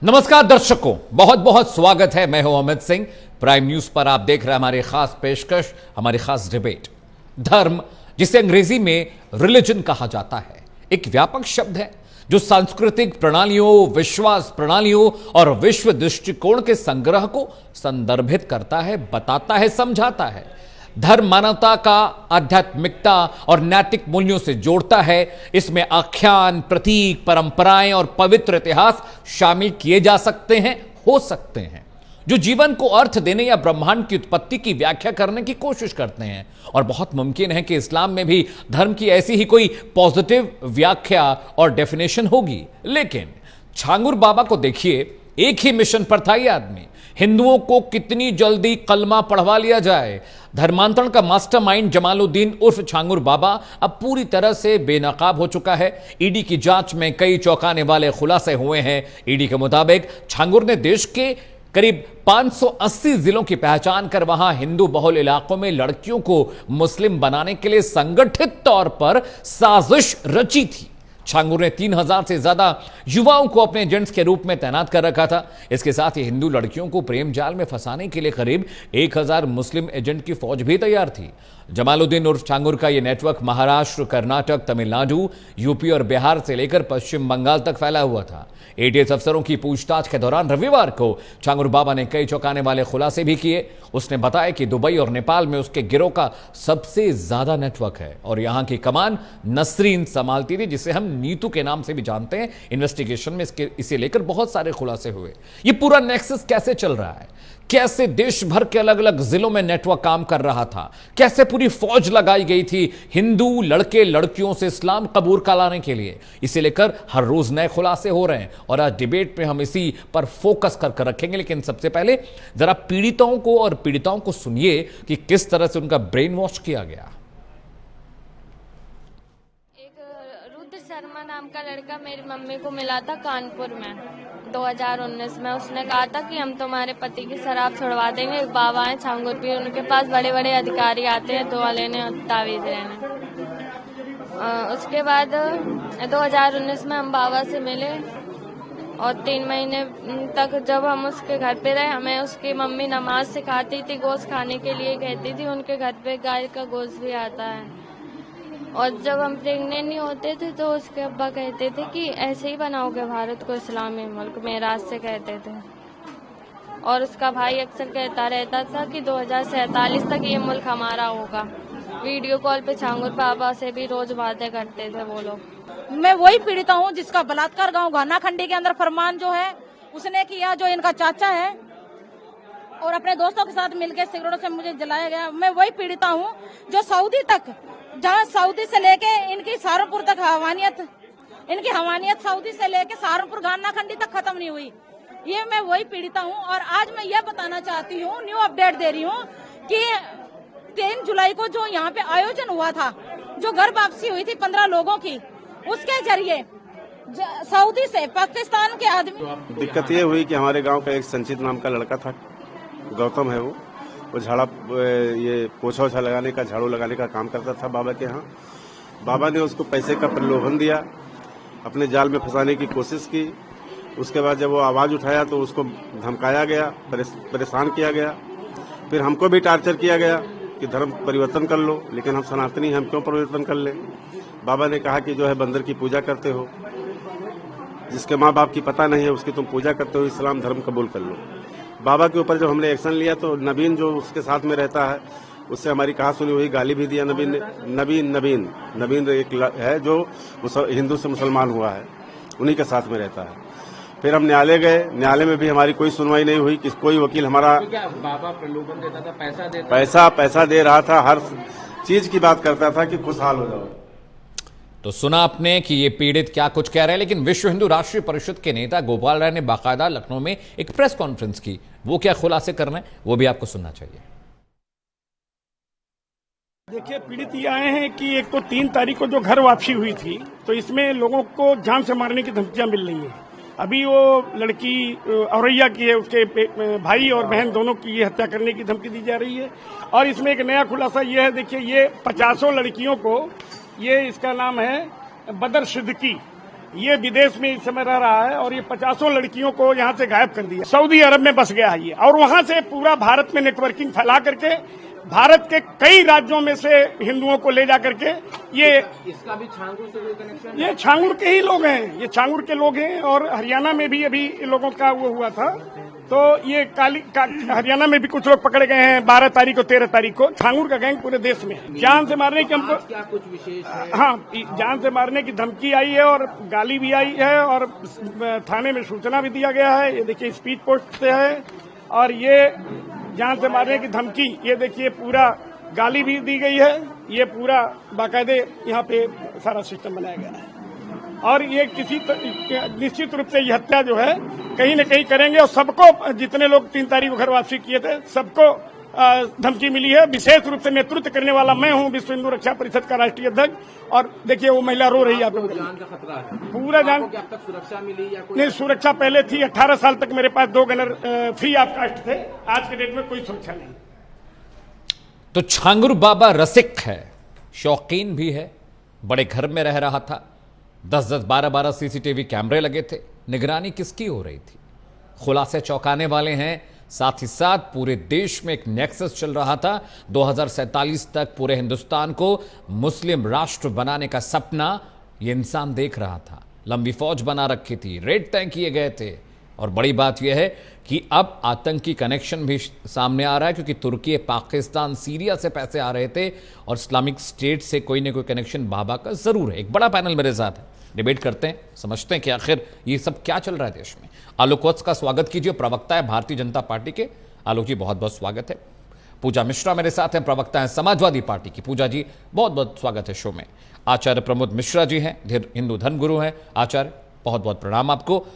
नमस्कार दर्शकों, बहुत बहुत स्वागत है। मैं हूं अमित सिंह। प्राइम न्यूज पर आप देख रहे हैं हमारी खास पेशकश, हमारी खास डिबेट। धर्म, जिसे अंग्रेजी में रिलीजन कहा जाता है, एक व्यापक शब्द है जो सांस्कृतिक प्रणालियों, विश्वास प्रणालियों और विश्व दृष्टिकोण के संग्रह को संदर्भित करता है, बताता है, समझाता है। धर्म मानवता का आध्यात्मिकता और नैतिक मूल्यों से जोड़ता है। इसमें आख्यान, प्रतीक, परंपराएं और पवित्र इतिहास शामिल किए जा सकते हैं, हो सकते हैं, जो जीवन को अर्थ देने या ब्रह्मांड की उत्पत्ति की व्याख्या करने की कोशिश करते हैं। और बहुत मुमकिन है कि इस्लाम में भी धर्म की ऐसी ही कोई पॉजिटिव व्याख्या और डेफिनेशन होगी। लेकिन छांगुर बाबा को देखिए, एक ही मिशन पर था यह आदमी, हिंदुओं को कितनी जल्दी कलमा पढ़वा लिया जाए। धर्मांतरण का मास्टरमाइंड जमालुद्दीन उर्फ छांगुर बाबा अब पूरी तरह से बेनकाब हो चुका है। ईडी की जांच में कई चौंकाने वाले खुलासे हुए हैं। ईडी के मुताबिक छांगुर ने देश के करीब 580 जिलों की पहचान कर वहां हिंदू बहुल इलाकों में लड़कियों को मुस्लिम बनाने के लिए संगठित तौर पर साजिश रची थी। छांगुर ने 3000 से ज्यादा युवाओं को अपने एजेंट्स के रूप में तैनात कर रखा था। इसके साथ ही हिंदू लड़कियों को प्रेम जाल में फंसाने के लिए करीब 1000 मुस्लिम एजेंट की फौज भी तैयार थी। जमालुद्दीन उर्फ छांगुर का यह नेटवर्क महाराष्ट्र, कर्नाटक, तमिलनाडु, यूपी और बिहार से लेकर पश्चिम बंगाल तक फैला हुआ था। एटीएस अफसरों की पूछताछ के दौरान रविवार को छांगुर बाबा ने कई चौंकाने वाले खुलासे भी किए। उसने बताया कि दुबई और नेपाल में उसके गिरोह का सबसे ज्यादा नेटवर्क है और यहां की कमान नसरीन संभालती थी, जिसे हम नीतू के नाम से भी जानते हैं। इन्वेस्टिगेशन में इसे लेकर बहुत सारे खुलासे हुए। ये पूरा नेक्सस कैसे चल रहा है, कैसे देश भर के अलग अलग जिलों में नेटवर्क काम कर रहा था, कैसे पूरी फौज लगाई गई थी हिंदू लड़के लड़कियों से इस्लाम कबूल कराने के लिए, इसे लेकर हर रोज नए खुलासे हो रहे हैं। और आज डिबेट में हम इसी पर फोकस कर रखेंगे। लेकिन सबसे पहले जरा पीड़िताओं को सुनिए कि किस तरह से उनका ब्रेन वॉश किया गया। रुद्र शर्मा नाम का लड़का मेरी मम्मी को मिला था कानपुर में 2019 में। उसने कहा था कि हम तुम्हारे पति की शराब छुड़वा देंगे। एक बाबा है छांगुर पीर, उनके पास बड़े बड़े अधिकारी आते हैं दुआ लेने और तावीज लेने। उसके बाद 2019 में हम बाबा से मिले और 3 महीने तक जब हम उसके घर पे रहे, हमें उसकी मम्मी नमाज सिखाती थी, गोश्त खाने के लिए कहती थी। उनके घर पे गाय का गोश्त भी आता है। और जब हम प्रेग्नेंट नहीं होते थे तो उसके अब्बा कहते थे कि ऐसे ही बनाओगे भारत को इस्लामी मुल्क, मेराज से कहते थे। और उसका भाई अक्सर कहता रहता था कि 2047 तक ये मुल्क हमारा होगा। वीडियो कॉल पे छांगुर बाबा से भी रोज बातें करते थे वो लोग। मैं वही पीड़िता हूँ जिसका बलात्कार गांव घाना खंडी के अंदर फरमान जो है उसने किया, जो इनका चाचा है, और अपने दोस्तों के साथ मिलकर सिगरेटों से मुझे जलाया गया। मैं वही पीड़िता हूँ जो सऊदी तक, जहाँ सऊदी से लेके इनकी सहारनपुर तक इनकी हवानियत सऊदी से लेके सहारनपुर घाना खंडी तक खत्म नहीं हुई। ये मैं वही पीड़िता हूँ। और आज मैं ये बताना चाहती हूँ, न्यू अपडेट दे रही हूँ कि 3 जुलाई को जो यहाँ पे आयोजन हुआ था, जो घर वापसी हुई थी 15 लोगों की, उसके जरिए सऊदी से पाकिस्तान के आदमी। दिक्कत ये हुई कि हमारे गांव का एक संचित नाम का लड़का था, गौतम है वो झाड़ा, ये पोछा ओछा लगाने का, झाड़ू लगाने का काम करता था बाबा के यहाँ। बाबा ने उसको पैसे का प्रलोभन दिया, अपने जाल में फंसाने की कोशिश की। उसके बाद जब वो आवाज उठाया तो उसको धमकाया गया, परेशान किया गया। फिर हमको भी टार्चर किया गया कि धर्म परिवर्तन कर लो, लेकिन हम सनातनी हैं, हम क्यों परिवर्तन कर ले। बाबा ने कहा कि जो है बंदर की पूजा करते हो, जिसके माँ बाप की पता नहीं है उसकी तुम पूजा करते हो, इस्लाम धर्म कबूल कर लो। बाबा के ऊपर जब हमने एक्शन लिया तो नबीन जो उसके साथ में रहता है उससे हमारी कहा सुनी हुई, गाली भी दिया नबीन ने। नबीन एक है जो हिंदू से मुसलमान हुआ है, उन्हीं के साथ में रहता है। फिर हम न्यायालय गए, न्यायालय में भी हमारी कोई सुनवाई नहीं हुई कि कोई वकील हमारा। बाबा प्रलोभन देता था, पैसा दे रहा था, हर चीज की बात करता था कि खुशहाल हो जाओ। तो सुना आपने कि ये पीड़ित क्या कुछ कह रहे हैं। लेकिन विश्व हिंदू राष्ट्रीय परिषद के नेता गोपाल राय ने बाकायदा लखनऊ में एक प्रेस कॉन्फ्रेंस की। वो क्या खुलासे कर रहे हैं वो भी आपको सुनना चाहिए। देखिए, पीड़ित ये आए हैं कि एक तो 3 तारीख को जो घर वापसी हुई थी, तो इसमें लोगों को जान से मारने की धमकियां मिल रही हैं। अभी वो लड़की औरैया की है, उसके भाई और बहन दोनों की हत्या करने की धमकी दी जा रही है। और इसमें एक नया खुलासा ये है, देखिए ये 50 लड़कियों को, ये इसका नाम है बदर सिद्दीकी, ये विदेश में इस समय रह रहा है और ये 50 लड़कियों को यहाँ से गायब कर दिया। सऊदी अरब में बस गया है ये, और वहाँ से पूरा भारत में नेटवर्किंग फैला करके भारत के कई राज्यों में से हिंदुओं को ले जा करके इसका भी छांगुर से कोई कनेक्शन? ये छांगुर के ही लोग हैं, ये छांगुर के लोग हैं। और हरियाणा में भी अभी लोगों का वो हुआ था, तो ये हरियाणा में भी कुछ लोग पकड़े गए हैं 12 तारीख को 13 तारीख को। छांगुर का गैंग पूरे देश में जान से मारने की हमको क्या कुछ विशेष है? हाँ, जान से मारने की धमकी आई है और गाली भी आई है और थाने में सूचना भी दिया गया है। ये देखिए स्पीड पोस्ट से है और ये जान से मारने की धमकी, ये देखिए पूरा गाली भी दी गई है। ये पूरा बाकायदे यहाँ पे सारा सिस्टम बनाया गया है और ये निश्चित रूप से ये हत्या जो है कहीं न कहीं करेंगे। और सबको, जितने लोग 3 तारीख को घर वापसी किए थे, सबको धमकी मिली है। विशेष रूप से नेतृत्व करने वाला मैं हूं, विश्व हिंदू रक्षा परिषद का राष्ट्रीय अध्यक्ष। और देखिए वो महिला रो रही है, आप लोग जान का खतरा है पूरा जान। क्या अब तक सुरक्षा मिली या कोई? नहीं, सुरक्षा पहले थी। 18 साल तक मेरे पास 2 गनर फ्री ऑफ कास्ट थे। आज के डेट में कोई सुरक्षा नहीं। तो छांगुर बाबा रसिक है, शौकीन भी है, बड़े घर में रह रहा था। 10-10, 12-12 सीसीटीवी कैमरे लगे थे। निगरानी किसकी हो रही थी? खुलासे चौंकाने वाले हैं। साथ ही साथ पूरे देश में एक नेक्सस चल रहा था। 2047 तक पूरे हिंदुस्तान को मुस्लिम राष्ट्र बनाने का सपना ये इंसान देख रहा था। लंबी फौज बना रखी थी, रेड तय किए गए थे। और बड़ी बात यह है कि अब आतंकी कनेक्शन भी सामने आ रहा है, क्योंकि तुर्की, पाकिस्तान, सीरिया से पैसे आ रहे थे और इस्लामिक स्टेट से कोई ना कोई कनेक्शन बाबा का जरूर है। एक बड़ा पैनल मेरे साथ है, डिबेट करते हैं, समझते हैं कि आखिर ये सब क्या चल रहा है देश में। आलोक वत्स का स्वागत कीजिए, प्रवक्ता है भारतीय जनता पार्टी के। आलोक जी बहुत बहुत स्वागत है। पूजा मिश्रा मेरे साथ हैं, प्रवक्ता है समाजवादी पार्टी की। पूजा जी बहुत बहुत स्वागत है शो में। आचार्य प्रमोद मिश्रा जी हैं, हिंदू धर्मगुरु हैं। आचार्य बहुत बहुत प्रणाम आपको।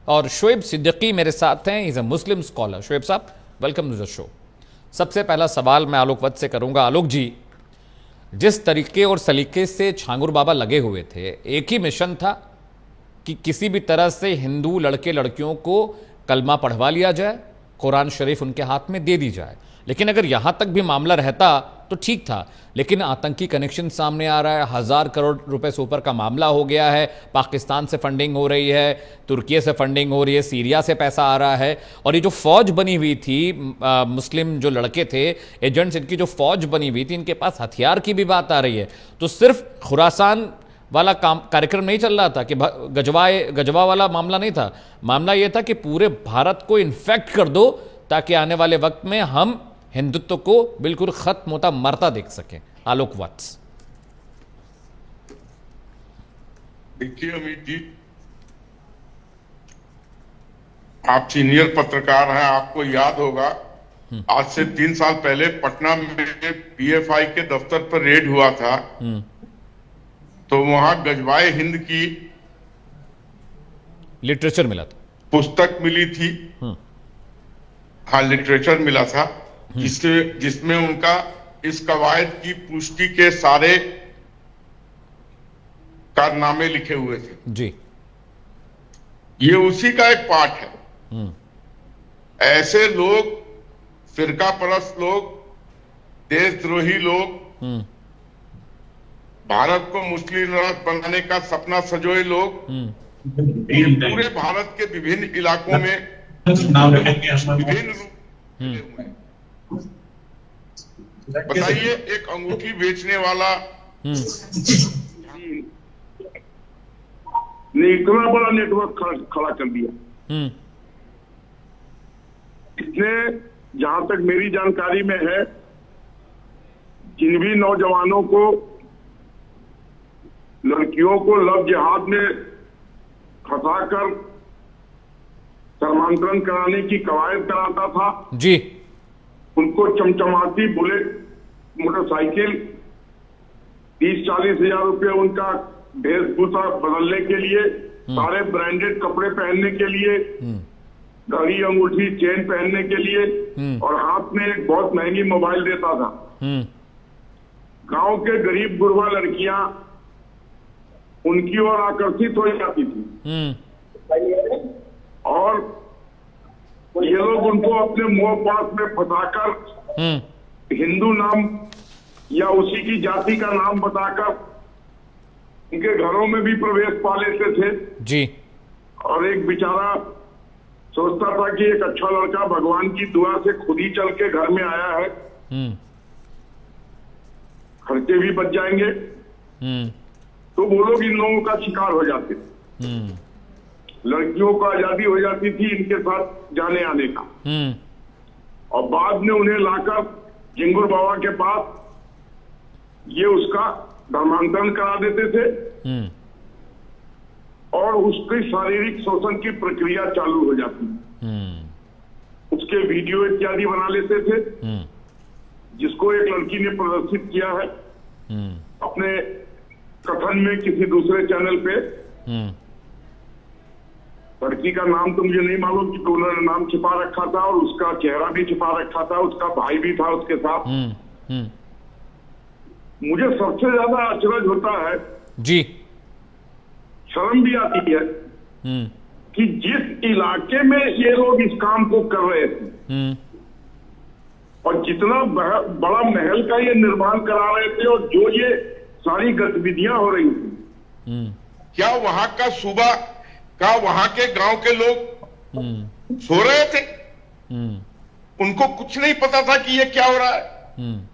और शोएब सिद्दीकी मेरे साथ हैं, is a Muslim scholar. Shoaib साहब वेलकम टू द शो। सबसे पहला सवाल मैं आलोक वत्स से करूंगा। आलोक जी, जिस तरीके और सलीके से छांगुर बाबा लगे हुए थे, एक ही मिशन था कि किसी भी तरह से हिंदू लड़के लड़कियों को कलमा पढ़वा लिया जाए, कुरान शरीफ उनके हाथ में दे दी जाए। लेकिन अगर यहां तक भी मामला रहता तो ठीक था, लेकिन आतंकी कनेक्शन सामने आ रहा है। 1000 करोड़ रुपए से ऊपर का मामला हो गया है। पाकिस्तान से फंडिंग हो रही है, तुर्की से फंडिंग हो रही है, सीरिया से पैसा आ रहा है। और ये जो फौज बनी हुई थी, मुस्लिम जो लड़के थे एजेंट्स, इनकी जो फौज बनी हुई थी, इनके पास हथियार की भी बात आ रही है। तो सिर्फ खुरासान वाला कार्यक्रम नहीं चल रहा था कि गजवा वाला मामला नहीं था। मामला यह था कि पूरे भारत को इन्फेक्ट कर दो ताकि आने वाले वक्त में हम हिंदुत्व को बिल्कुल खत्म होता मरता देख सकें। आलोक वत्स। देखिए अमित जी, आप सीनियर पत्रकार हैं, आपको याद होगा आज से 3 साल पहले पटना में पीएफआई के दफ्तर पर रेड हुआ था। तो वहां गजवाए हिंद की लिटरेचर मिला था, पुस्तक मिली थी। हाँ, लिटरेचर मिला था, जिसमें उनका इस कवायद की पुष्टि के सारे कारनामे लिखे हुए थे जी। ये उसी का एक पार्ट है। ऐसे लोग, फिरका परस्त लोग, देशद्रोही लोग, भारत को मुस्लिम राष्ट्र बनाने का सपना सजोए लोग, ये पूरे भारत के विभिन्न इलाकों में विभिन्न रूप। बताइए, एक अंगूठी बेचने वाला ने इतना बड़ा नेटवर्क खड़ा कर दिया। इसने, जहां तक मेरी जानकारी में है, जिन भी नौजवानों को, लड़कियों को लव जिहाद में फंसाकर धर्मांतरण कराने की कवायद कराता था जी, उनको चमचमाती बुलेट मोटरसाइकिल, 30-40 हजार रुपये उनका वेशभूषा बदलने के लिए, सारे ब्रांडेड कपड़े पहनने के लिए, घड़ी, अंगूठी, चेन पहनने के लिए, और हाथ में एक बहुत महंगी मोबाइल देता था। गांव के गरीब गुरबा लड़कियां उनकी ओर आकर्षित हो जाती थी और ये लोग उनको अपने मोह पास में फंसाकर हिंदू नाम या उसी की जाति का नाम बताकर उनके घरों में भी प्रवेश पा लेते थे। जी। और एक बेचारा सोचता था कि एक अच्छा लड़का भगवान की दुआ से खुद ही चल के घर में आया है, खर्चे भी बच जाएंगे, तो वो लोग इन लोगों का शिकार हो जाते। लड़कियों को आजादी हो जाती थी इनके साथ जाने आने का, और बाद में उन्हें लाकर झिंगुर बाबा के पास ये उसका धर्मांतरण करा देते थे और उसकी शारीरिक शोषण की प्रक्रिया चालू हो जाती। उसके वीडियो इत्यादि बना लेते थे, जिसको एक लड़की ने प्रदर्शित किया है अपने कथन में किसी दूसरे चैनल पे। लड़की का नाम तो मुझे नहीं मालूम, क्योंकि उन्होंने नाम छिपा रखा था और उसका चेहरा भी छिपा रखा था, उसका भाई भी था उसके साथ। मुझे सबसे ज्यादा अचरज होता है जी, शर्म भी आती है कि जिस इलाके में ये लोग इस काम को कर रहे थे और जितना बड़ा महल का ये निर्माण करा रहे थे और जो ये सारी गतिविधियां हो रही थी, क्या वहां का सूबा का वहां के गांव के लोग सो रहे थे? उनको कुछ नहीं पता था कि ये क्या हो रहा है।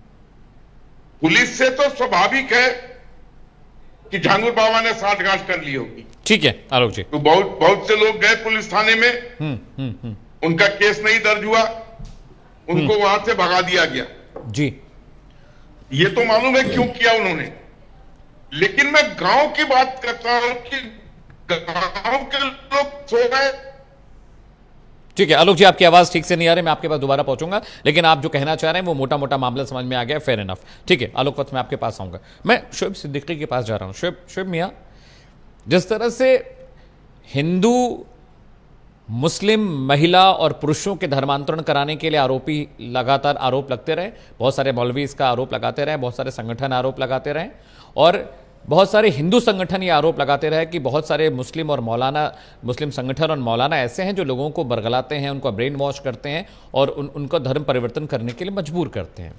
पुलिस से तो स्वाभाविक है कि झांगुर बाबा ने साठगांठ कर ली होगी। ठीक है आलोक जी। तो बहुत से लोग गए पुलिस थाने में, उनका केस नहीं दर्ज हुआ, उनको वहां से भगा दिया गया। जी, ये तो मालूम है क्यों किया उन्होंने, लेकिन मैं गांव की बात करता हूं कि गांव के लोग सो गए। ठीक है आलोक जी, आपकी आवाज ठीक से नहीं आ रही, मैं आपके पास दोबारा पहुंचूंगा, लेकिन आप जो कहना चाह रहे हैं वो मोटा मोटा मामला समझ में आ गया, फेयर इनफ। ठीक है आलोक वक्त मैं आपके पास आऊंगा। मैं शोएब सिद्दीकी के पास जा रहा हूं। शोएब मियां, जिस तरह से हिंदू मुस्लिम महिला और पुरुषों के धर्मांतरण कराने के लिए आरोपी लगातार आरोप लगते रहे, बहुत सारे मौलवी इसका आरोप लगाते रहे, बहुत सारे संगठन आरोप लगाते रहे, और बहुत सारे हिंदू संगठन ये आरोप लगाते रहे कि बहुत सारे मुस्लिम संगठन और मौलाना ऐसे हैं जो लोगों को बरगलाते हैं, उनको ब्रेन वॉश करते हैं और उनको धर्म परिवर्तन करने के लिए मजबूर करते हैं।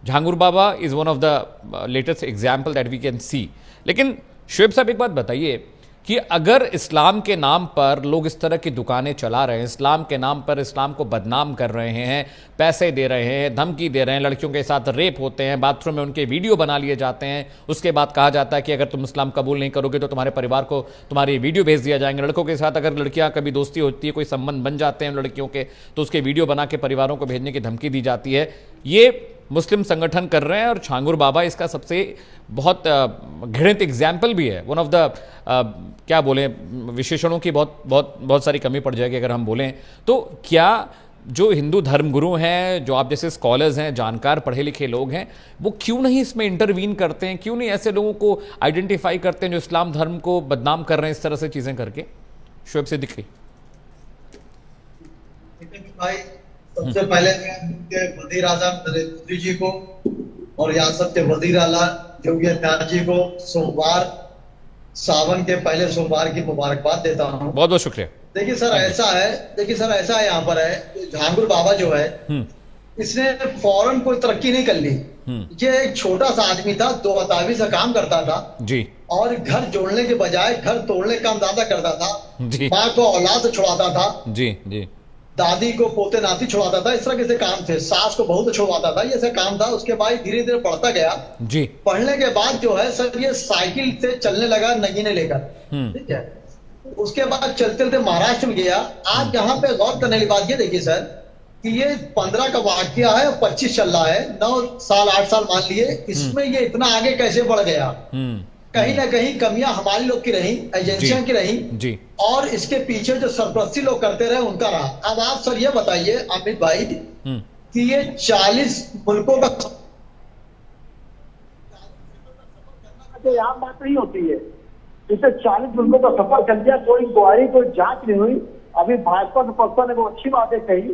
Jhangur Baba is one of the latest example that we can see. लेकिन शोएब साहब एक बात बताइए कि अगर इस्लाम के नाम पर लोग इस तरह की दुकानें चला रहे हैं, इस्लाम के नाम पर इस्लाम को बदनाम कर रहे हैं, पैसे दे रहे हैं, धमकी दे रहे हैं, लड़कियों के साथ रेप होते हैं, बाथरूम में उनके वीडियो बना लिए जाते हैं, उसके बाद कहा जाता है कि अगर तुम इस्लाम कबूल नहीं करोगे तो तुम्हारे परिवार को तुम्हारे वीडियो भेज दिया जाएंगे। लड़कों के साथ अगर लड़कियां कभी दोस्ती होती है, कोई संबंध बन जाते हैं लड़कियों के, तो उसके वीडियो बना के परिवारों को भेजने की धमकी दी जाती है। ये मुस्लिम संगठन कर रहे हैं और झांगुर बाबा इसका सबसे बहुत घृणित एग्जाम्पल भी है। वन ऑफ द क्या बोले, विशेषणों की बहुत सारी कमी पड़ जाएगी अगर हम बोलें तो। क्या जो हिंदू धर्मगुरु हैं, जो आप जैसे स्कॉलर्स हैं, जानकार पढ़े लिखे लोग हैं, वो क्यों नहीं इसमें इंटरवीन करते हैं, क्यों नहीं ऐसे लोगों को आइडेंटिफाई करते हैं जो इस्लाम धर्म को बदनाम कर रहे हैं इस तरह से चीजें करके? शोएब सिद्दीकी भाई, सबसे पहले वजीर आजम नरेंद्र मोदी जी को और रियासत के वजीर आला योगी आदित्यनाथ जी को सावन के पहले सोमवार की मुबारकबाद देता हूँ। बहुत बहुत शुक्रिया। देखिए सर ऐसा है यहाँ पर है, झांगुर बाबा जो है इसने फौरन कोई तरक्की नहीं कर ली। ये एक छोटा सा आदमी था, 2 अतावी से काम करता था जी, और घर जोड़ने के बजाय घर तोड़ने का काम ज्यादा करता था जी। माँ को औलाद छुड़ाता था जी जी, दादी को पोते नाती छुड़ाता था, इस तरह के काम थे, सास को बहुत छुड़वाता था, ये काम था। उसके बाद धीरे धीरे बढ़ता गया जी। पढ़ने के बाद जो है सर ये साइकिल से चलने लगा नगीने लेकर, ठीक है। उसके बाद चलते चलते महाराष्ट्र में गया। आज यहाँ पे गौर करने की बात ये देखिए सर कि ये 15 का वाकया है और 25 चल रहा है, 9 साल 8 साल मान लिए, इसमें ये इतना आगे कैसे बढ़ गया? कहीं ना कहीं कमियां हमारी लोग की रही, एजेंसियों की रही जी। और इसके पीछे जो सरपरस्ती लोग करते रहे उनका रहा। अब आप सर ये बताइए अमित भाई कि ये 40 मुल्कों का यहाँ बात नहीं होती है, इसे 40 मुल्कों का सफर कर दिया, कोई इंक्वायरी कोई जांच नहीं हुई। अभी भाजपा के पक्ष ने वो अच्छी बातें कही,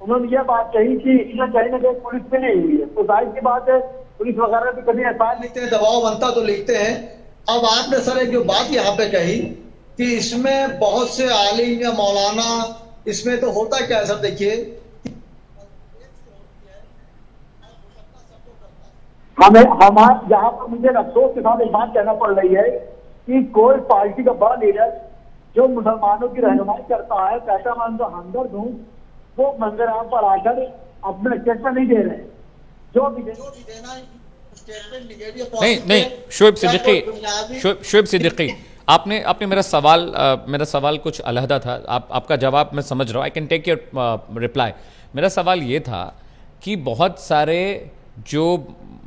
उन्होंने ये बात कही कि इसमें कहीं ना कहीं पुलिस में नहीं हुई है, तो जाहिर की बात है पुलिस वगैरह भी कभी एफआईआर लिखते हैं, दबाव बनता तो लिखते हैं। अब आपने सर एक जो बात यहाँ पे कही कि इसमें बहुत से आलिम या मौलाना, इसमें तो होता क्या है सर, देखिए हमारे यहाँ पर मुझे अफसोस के साथ एक बात कहना पड़ रही है कि कोई पार्टी का बड़ा लीडर जो मुसलमानों की रहनुमाई करता है, कहता मैं उनका हमदर्द हूँ, वो मंदिर आप पर आकर अपना स्टेटमेंट नहीं दे रहे। जो भी देना है नहीं नहीं, शोएब सिद्दीकी, आपने मेरा सवाल कुछ अलहदा था। आपका जवाब मैं समझ रहा हूँ, I can take your reply. मेरा सवाल ये था कि बहुत सारे जो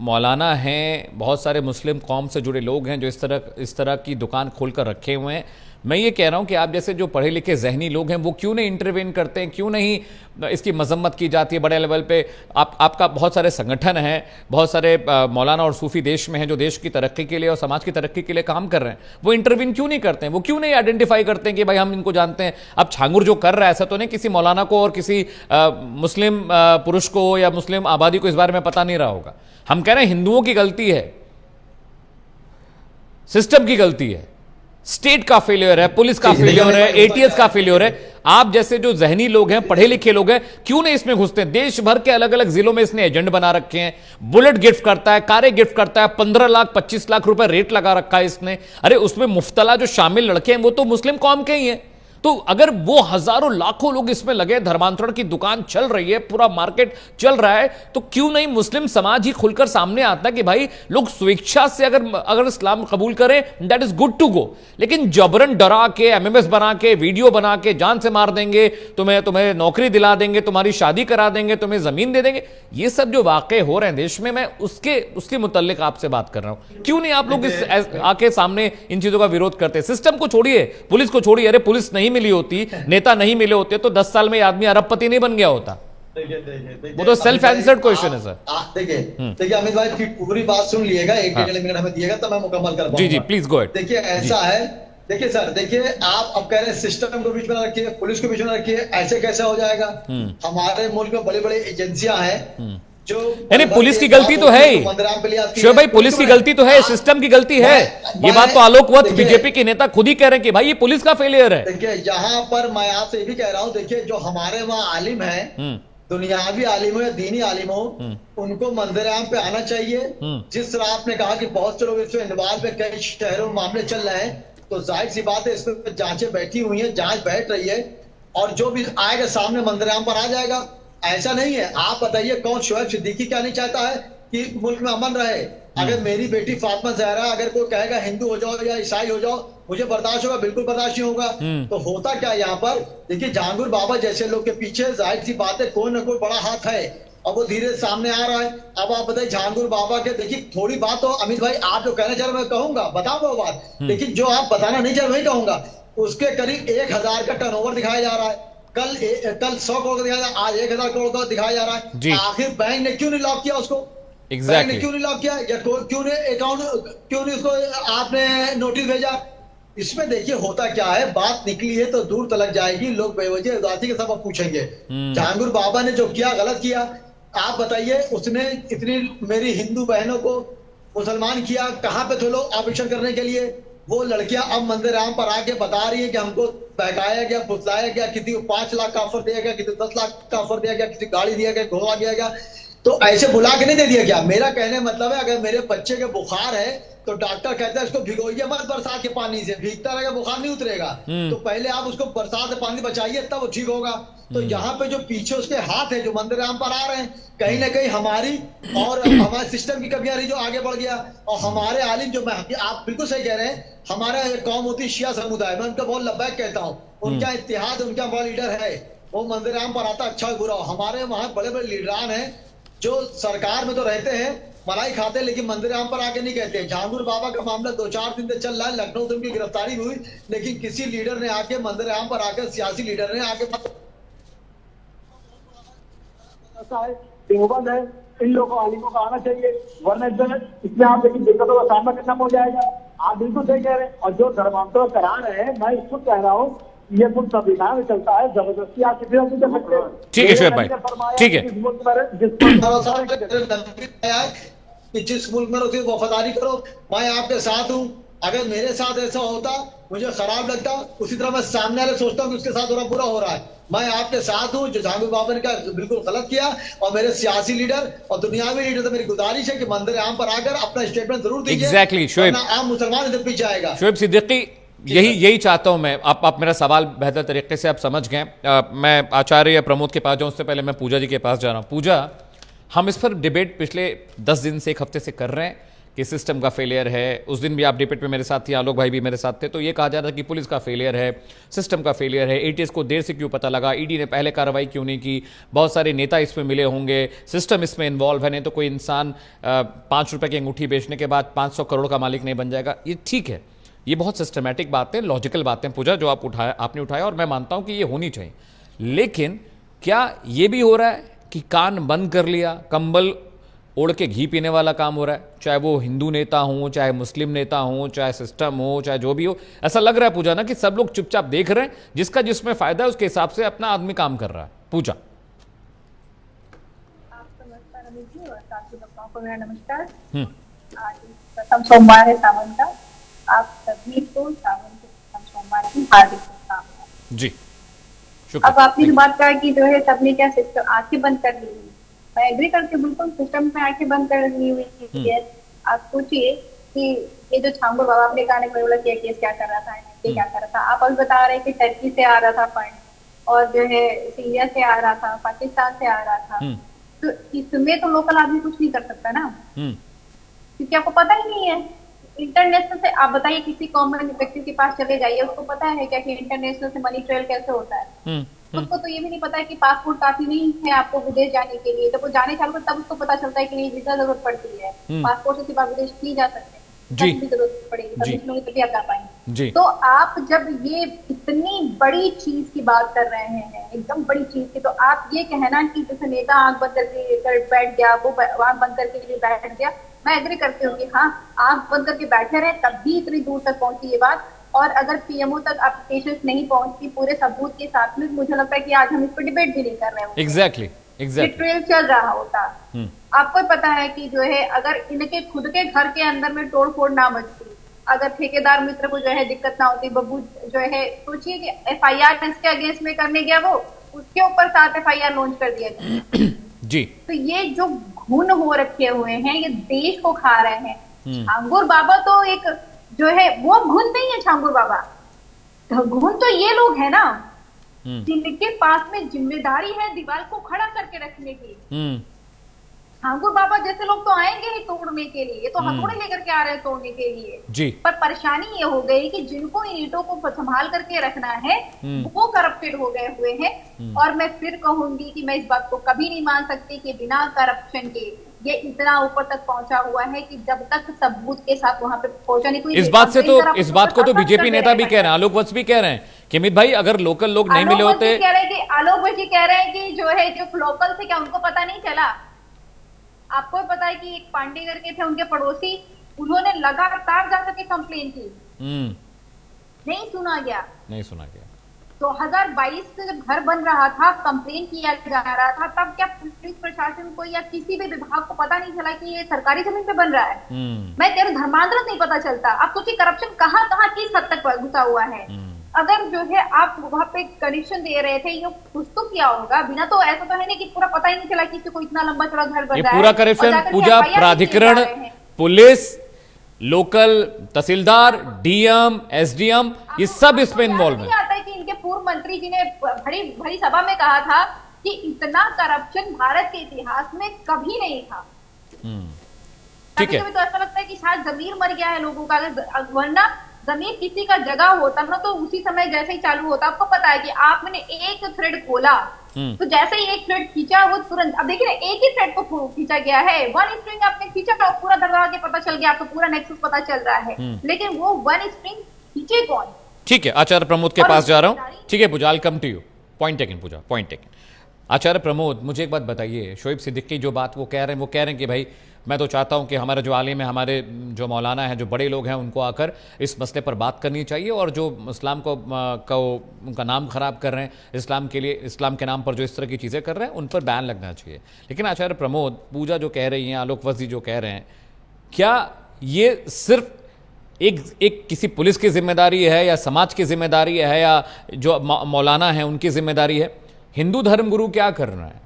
मौलाना हैं, बहुत सारे मुस्लिम कौम से जुड़े लोग हैं जो इस तरह की दुकान खोल कर रखे हुए हैं। मैं ये कह रहा हूं कि आप जैसे जो पढ़े लिखे जहनी लोग हैं वो क्यों नहीं इंटरवेन करते हैं, क्यों नहीं इसकी मजम्मत की जाती है बड़े लेवल पे। आपका बहुत सारे संगठन हैं, बहुत सारे मौलाना और सूफी देश में हैं जो देश की तरक्की के लिए और समाज की तरक्की के लिए काम कर रहे हैं, वो इंटरवेन क्यों नहीं करते हैं? वो क्यों नहीं आइडेंटिफाई करते हैं कि भाई हम इनको जानते हैं? अब छांगुर जो कर रहा है, ऐसा तो नहीं किसी मौलाना को और किसी मुस्लिम पुरुष को या मुस्लिम आबादी को इस बारे में पता नहीं रहा होगा। हम कह रहे हैं हिंदुओं की गलती है, सिस्टम की गलती है, स्टेट का फेलियर है, पुलिस का फेलियर है, एटीएस का फेलियर है। आप जैसे जो जहनी लोग हैं, पढ़े लिखे लोग हैं, क्यों नहीं इसमें घुसते हैं? देश भर के अलग अलग जिलों में इसने एजेंट बना रखे हैं, बुलेट गिफ्ट करता है, कारें गिफ्ट करता है, 15 लाख 25 लाख रुपए रेट लगा रखा है इसने। अरे उसमें मुफ्तला जो शामिल लड़के हैं वो तो मुस्लिम कौम के ही हैं। तो अगर वो हजारों लाखों लोग इसमें लगे, धर्मांतरण की दुकान चल रही है, पूरा मार्केट चल रहा है, तो क्यों नहीं मुस्लिम समाज ही खुलकर सामने आता है कि भाई लोग स्वेच्छा से अगर इस्लाम कबूल करें, that is good to go. लेकिन जबरन डरा के, एमएमएस बना के, वीडियो बना के, जान से मार देंगे, तुम्हें नौकरी दिला देंगे, तुम्हारी शादी करा देंगे, तुम्हें जमीन दे देंगे, ये सब जो वाकये हो रहे हैं देश में, मैं उसके मुतल्लिक आपसे बात कर रहा हूं। क्यों नहीं आप लोग इस आके सामने इन चीजों का विरोध करते? सिस्टम को छोड़िए, पुलिस को छोड़िए। अरे पुलिस नहीं मिली होती, नेता नहीं मिले होते तो 10 साल में आदमी अरबपति नहीं बन गया होता। वो तो सेल्फ आंसर्ड क्वेश्चन है सर। देखिए अमित भाई की पूरी बात सुन लिएगा, 1-1.5 मिनट हमें दिएगा तो मैं मुकम्मल कर पाऊंगा। जी प्लीज गो अहेड। देखिए ऐसा है, देखिए सर, देखिए आप अब कह रहे हैं सिस्टम को बीच में रखिए, पुलिस को बीच में रखिए, ऐसे कैसे हो जाएगा? हमारे मुल्क में बड़ी बड़ी एजेंसियां हैं जो, नहीं पुलिस की गलती तो है ही शोएब भाई, पुलिस की गलती तो है, सिस्टम की गलती है। ये बात तो आलोकवत बीजेपी के नेता खुद ही कह रहे हैं कि भाई ये पुलिस का फेलियर है। देखिए यहाँ पर मैं आपसे ये भी कह रहा हूँ, देखिए जो हमारे वहाँ आलिम है, दुनियावी आलिम हो या दीनी आलिम हो, उनको मंदिर-ए-आम पे आना चाहिए। जिस तरह आपने कहा कि बहुत से लोग इसमें इन्वॉल्व है, कई शहरों में मामले चल रहे हैं, तो जाहिर सी बात है इसमें जांचें बैठी हुई हैं, जांच बैठ रही है और जो भी आएगा सामने मंदिर-ए-आम पर आ जाएगा। ऐसा नहीं है। आप बताइए कौन शोएब सिद्दीकी क्या नहीं चाहता है कि मुल्क में अमन रहे? अगर मेरी बेटी फातिमा ज़हरा अगर कोई कहेगा हिंदू हो जाओ या ईसाई हो जाओ, मुझे बर्दाश्त होगा? बिल्कुल बर्दाश्त नहीं होगा। तो होता क्या यहाँ पर, देखिए जहांगीर बाबा जैसे लोग के पीछे जाहिर सी बात है कोई ना कोई बड़ा हाथ है और वो धीरे सामने आ रहा है। अब आप बताइए जहांगीर बाबा के, देखिए थोड़ी बात तो अमित भाई आप जो कहना चाह रहे मैं कहूंगा, बताऊंगा वो बात, लेकिन जो आप बताना नहीं चाह रहे वही कहूंगा। उसके करीब 1000 का टर्नओवर दिखाया जा रहा है, कल 100 करोड़ का दिखाया, आज 1000 करोड़ का दिखाया जा रहा है। आखिर बैंक ने क्यों नहीं लॉक किया उसको? बैंक ने क्यों नहीं लॉक किया? या क्यों नहीं अकाउंट, क्यों नहीं उसको आपने नोटिस भेजा? इसमें देखिए होता क्या है, बात निकली है तो दूर तलक जाएगी, लोग बेवजह उदासी के सब पूछेंगे जहांगीर बाबा ने जो किया गलत किया। आप बताइए, उसने इतनी मेरी हिंदू बहनों को मुसलमान किया, कहाँ पे थे लोग आभूषण करने के लिए? वो लड़कियां अब मंदिर-ए-आम पर आके बता रही है कि हमको बहकाया गया, फुसलाया गया, किसी को 5 लाख का ऑफर दिया गया, किसी को 10 लाख का ऑफर दिया गया, किसी गाड़ी दिया गया, घोड़ा दिया गया। तो ऐसे बुला के नहीं दे दिया गया। मेरा कहने मतलब है, अगर मेरे बच्चे के बुखार है तो डॉक्टर कहता है इसको भिगोइए मत बरसात के पानी से, भीगता रहेगा बुखार नहीं उतरेगा। तो पहले आप उसको बरसात से पानी बचाइए तब वो ठीक होगा। तो यहाँ पे जो पीछे उसके हाथ है जो मंदिर-ए-आम पर आ रहे हैं, कहीं ना कहीं हमारी और हमारे सिस्टम की कमियां रही जो आगे बढ़ गया। और हमारे आलिम जो, मैं आप बिल्कुल सही कह रहे हैं, हमारा कौम होती शिया समुदाय, मैं उनका बहुत लब्बैक कहता हूँ, उनका इत्तेहाद, उनका बड़ा लीडर है, वो मंदिर-ए-आम पर आता अच्छा बुरा हो। हमारे वहाँ बड़े बड़े लीडरान हैं जो सरकार में तो रहते हैं, मलाई खाते हैं, लेकिन मंदिर-ए-आम पर आके नहीं कहते। जहांगीर बाबा का मामला 2-4 दिन से चल रहा है, लखनऊ से उनकी गिरफ्तारी हुई, लेकिन किसी लीडर ने आके मंदिर-ए-आम पर आकर, सियासी लीडर ने आके है, देवबंद है, इन लोगों आलिमों को आना चाहिए, वरना इसमें आप लेकिन दिक्कतों का सामना करना हो जाएगा। आप बिल्कुल सही कह रहे हैं। और जो धर्मांतरण करा रहे हैं, मैं इसको कह रहा हूँ, ये मुल्क संविधान में चलता है, जबरदस्ती आप किसी नहीं कर सकते। ठीक है शोएब भाई, ठीक है। जिस मुल्क में रहो वफादारी करो, मैं आपके साथ हूँ, अगर मेरे साथ ऐसा होता मुझे खराब लगता, उसी तरह मैं सामने वाले सोचता हूँ कि उसके साथ थोड़ा बुरा हो रहा है। मैं आपके साथ हूँ, जो झांगुर बाबा ने का बिल्कुल गलत किया, और मेरे सियासी लीडर और दुनियावी लीडर से मेरी गुजारिश है कि मंदिर आम पर आकर अपना स्टेटमेंट जरूर दीजिए। एग्जैक्टली शोएब, आम मुसलमान इधर पीछे आएगा। शोएब सिद्दीकी, यही चाहता हूं मैं। आप मेरा सवाल बेहतर तरीके से आप समझ गए। मैं आचार्य प्रमोद के पास जाऊं, उससे पहले मैं पूजा जी के पास जा रहा हूं। पूजा, हम इस पर डिबेट पिछले 10 दिन से, 1 हफ्ते से कर रहे हैं कि सिस्टम का फेलियर है। उस दिन भी आप डिबेट में मेरे साथ थे, आलोक भाई भी मेरे साथ थे, तो ये कहा जा रहा था कि पुलिस का फेलियर है, सिस्टम का फेलियर है, एटीएस को देर से क्यों पता लगा, ईडी ने पहले कार्रवाई क्यों नहीं की, बहुत सारे नेता इसमें मिले होंगे, सिस्टम इसमें इन्वॉल्व है, नहीं तो कोई इंसान 5 रुपए की अंगूठी बेचने के बाद 500 करोड़ का मालिक नहीं बन जाएगा। ये ठीक है, ये बहुत सिस्टमैटिक बातें, लॉजिकल बातें पूजा जो आपने उठाया, और मैं मानता हूं कि ये होनी चाहिए। लेकिन क्या ये भी हो रहा है कि कान बंद कर लिया, कंबल ओढ़ के घी पीने वाला काम हो रहा है, चाहे वो हिंदू नेता हो, चाहे मुस्लिम नेता हो, चाहे सिस्टम हो, चाहे जो भी हो? ऐसा लग रहा है पूजा ना कि सब लोग चुपचाप देख रहे हैं, जिसका जिसमें फायदा है उसके हिसाब से अपना आदमी काम कर रहा है। पूजा, आपको नमस्कार अमित जी, और साथी लोगों को मेरा नमस्कार। आज प्रथम सोमवार है सावन का, आप सभी को सावन के प्रथम सोमवार की हार्दिक शुभकामनाएं जी। अब आपने जो बात कहा कि जो है सबने क्या सिस्टम आंखें बंद कर ली, मैं एग्री करती हूँ, बिल्कुल सिस्टम में आंखें बंद कर ली हुई है। आप सोचिए कि ये जो छांगुर बाबा आपने कहा बोला कि केस क्या कर रहा था, क्या कर रहा था, आप अभी बता रहे हैं कि टर्की से आ रहा था फंड, और जो है सीरिया से आ रहा था, पाकिस्तान से आ रहा था, तो इसमें तो लोकल आदमी कुछ नहीं कर सकता ना, क्योंकि आपको पता ही नहीं है। इंटरनेशनल से आप बताइए, किसी कॉमन व्यक्ति के पास चले जाइए, उसको पता है क्या कि इंटरनेशनल से मनी ट्रेल कैसे होता है? उसको तो ये भी नहीं पता है कि पासपोर्ट काफी नहीं है आपको विदेश जाने के लिए। जब वो जाने चालू तब उसको पता चलता है कि नहीं, वीजा जरूरत पड़ती है, पासपोर्ट से सिर्फ विदेश नहीं जा सकते, भी जरूरत पड़ेगी, तभी आप जा पाएंगे। तो आप जब ये इतनी बड़ी चीज की बात कर रहे हैं, एकदम बड़ी चीज की, तो आप ये कहना कि जैसे नेता आंख बंद करके बैठ गया, वो आंख बंद करके बैठ गया, मैं एग्री करती हूँ कि हाँ, आंख बंद करके बैठे रहे तब भी इतनी दूर तक पहुंची ये बात। और अगर पीएमओ तक एप्लीकेशन नहीं पहुंचती पूरे सबूत के साथ में, मुझे लगता है कि आज हम इस पर डिबेट भी नहीं कर रहे होते। एग्जैक्टली ट्रेल चल रहा होता। आपको पता है कि जो है अगर इनके खुद के घर के अंदर में तोड़ फोड़ ना बचती, अगर ठेकेदार मित्र को जो है दिक्कत ना होती, बब्बू जो है, सोचिए कि एफआईआर इसके अगेंस्ट में करने गया, वो उसके ऊपर 7 एफआईआर लॉन्च कर दिया गया जी। तो ये जो घुन हो रखे हुए हैं, ये देश को खा रहे हैं। छांगुर बाबा तो एक जो है वो घुन नहीं है, छांगुर बाबा घुन तो ये लोग है ना जिनके पास में जिम्मेदारी है दीवार को खड़ा करके रखने की। छांगुर बाबा जैसे लोग तो आएंगे ही तोड़ने के लिए, ये तो हथौड़े लेकर के आ रहे हैं तोड़ने के लिए जी। पर परेशानी ये हो गई कि जिनको इन ईंटों को संभाल करके रखना है वो करप्टेड हो गए हुए हैं। और मैं फिर कहूंगी कि मैं इस बात को कभी नहीं मान सकती कि बिना करप्शन के ये इतना ऊपर तक पहुंचा हुआ है कि जब तक सबूत के साथ वहां पे पहुंचा नहीं कोई। इस बात को तो बीजेपी नेता भी कह रहे हैं, आलोक वत्स भी कह रहे हैं कि अमित भाई अगर लोकल लोग नहीं मिले होते। आलोक वत्स जी कह रहे हैं कि जो है जो लोकल थे, क्या उनको पता नहीं चला? आपको पता है कि एक पांडे करके थे उनके पड़ोसी, उन्होंने लगातार जा करके कंप्लेन की, नहीं सुना गया। 2022 से जब घर बन रहा था, कंप्लेन किया जा रहा था, तब क्या पुलिस प्रशासन को या किसी भी विभाग को पता नहीं चला कि ये सरकारी जमीन पे बन रहा है? मैं कह रही धर्मांतरण नहीं पता चलता। आप सोचिए करप्शन कहाँ कहाँ किस हद तक घुसा हुआ है। अगर जो है आप वहाँ पे कनेक्शन दे रहे थे, ये कुछ तो किया होगा, बिना तो ऐसा तो है नहीं कि पूरा पता ही नहीं चला किसी को इतना लंबा चौड़ा घर बन रहा है। पूरा करप्शन, पूजा प्राधिकरण, पुलिस, लोकल तहसीलदार, डीएम, एसडीएम, ये सब इसमें इन्वॉल्व है। आता है कि इनके पूर्व मंत्री जी ने भरी सभा में कहा था कि इतना करप्शन भारत के इतिहास में कभी नहीं था। ठीक है, तो ऐसा लगता है कि शायद जमीर मर गया है लोगों का, वरना जमीन किसी का जगह होता ना तो उसी समय जैसे ही चालू होता। आपको पता है कि आपने एक थ्रेड खोला तो जैसे ही एक थ्रेड खींचा वो तुरंत, अब देखिए एक ही थ्रेड को खींचा गया है, 1 स्ट्रिंग आपने खींचा तो पूरा दरवाजा के पता चल गया, आपको पूरा नेक्सस पता चल रहा है, लेकिन वो 1 स्ट्रिंग खींचे कौन? ठीक है, आचार्य प्रमोद के पास जा रहा हूँ। ठीक है Puja, I come to you. Point taken Puja, point taken. Acharya Pramod, मुझे एक बात बताइए, शोएब सिद्दीकी जो बात वो कह रहे हैं कि भाई मैं तो चाहता हूं कि हमारे जो आलिम है, हमारे जो मौलाना है, जो बड़े लोग हैं, उनको आकर इस मसले पर बात करनी चाहिए, और जो इस्लाम को उनका नाम खराब कर रहे हैं, इस्लाम के लिए, इस्लाम के नाम पर जो इस तरह की चीज़ें कर रहे हैं उन पर बैन लगना चाहिए। लेकिन आचार्य प्रमोद, पूजा जो कह रही हैं, आलोक वत्स जी जो कह रहे हैं, क्या ये सिर्फ एक किसी पुलिस की जिम्मेदारी है या समाज की जिम्मेदारी है या जो मौलाना है उनकी जिम्मेदारी है? हिंदू धर्मगुरु क्या कर रहा है?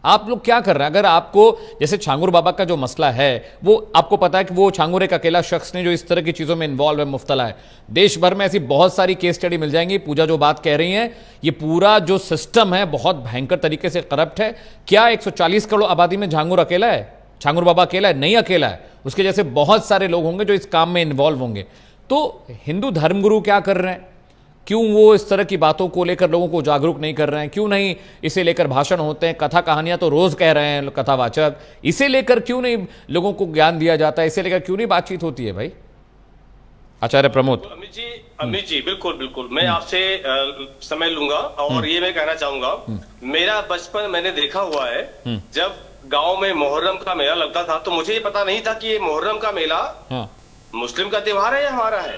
आप लोग क्या कर रहे हैं? अगर आपको जैसे छांगुर बाबा का जो मसला है वो आपको पता है कि वो छांगुर एक अकेला शख्स ने जो इस तरह की चीजों में इन्वॉल्व है, मुफ्तला है। देश भर में ऐसी बहुत सारी केस स्टडी मिल जाएंगी। पूजा जो बात कह रही हैं, ये पूरा जो सिस्टम है बहुत भयंकर तरीके से करप्ट है। क्या 140 करोड़ आबादी में छांगुर अकेला है? छांगुर बाबा अकेला है? नहीं अकेला है। उसके जैसे बहुत सारे लोग होंगे जो इस काम में इन्वॉल्व होंगे। तो हिंदू धर्मगुरु क्या कर रहे हैं? क्यों वो इस तरह की बातों को लेकर लोगों को जागरूक नहीं कर रहे हैं? क्यों नहीं इसे लेकर भाषण होते हैं? कथा कहानियां तो रोज कह रहे हैं कथावाचक, इसे लेकर क्यों नहीं लोगों को ज्ञान दिया जाता है? इसे लेकर क्यों नहीं बातचीत होती है भाई? आचार्य प्रमोद। अमित जी बिल्कुल बिल्कुल, मैं आपसे समय लूंगा और ये मैं कहना चाहूंगा, मेरा बचपन मैंने देखा हुआ है, जब गांव में मुहर्रम का मेला लगता था तो मुझे ये पता नहीं था कि ये मुहर्रम का मेला मुस्लिम का त्योहार है या हमारा है।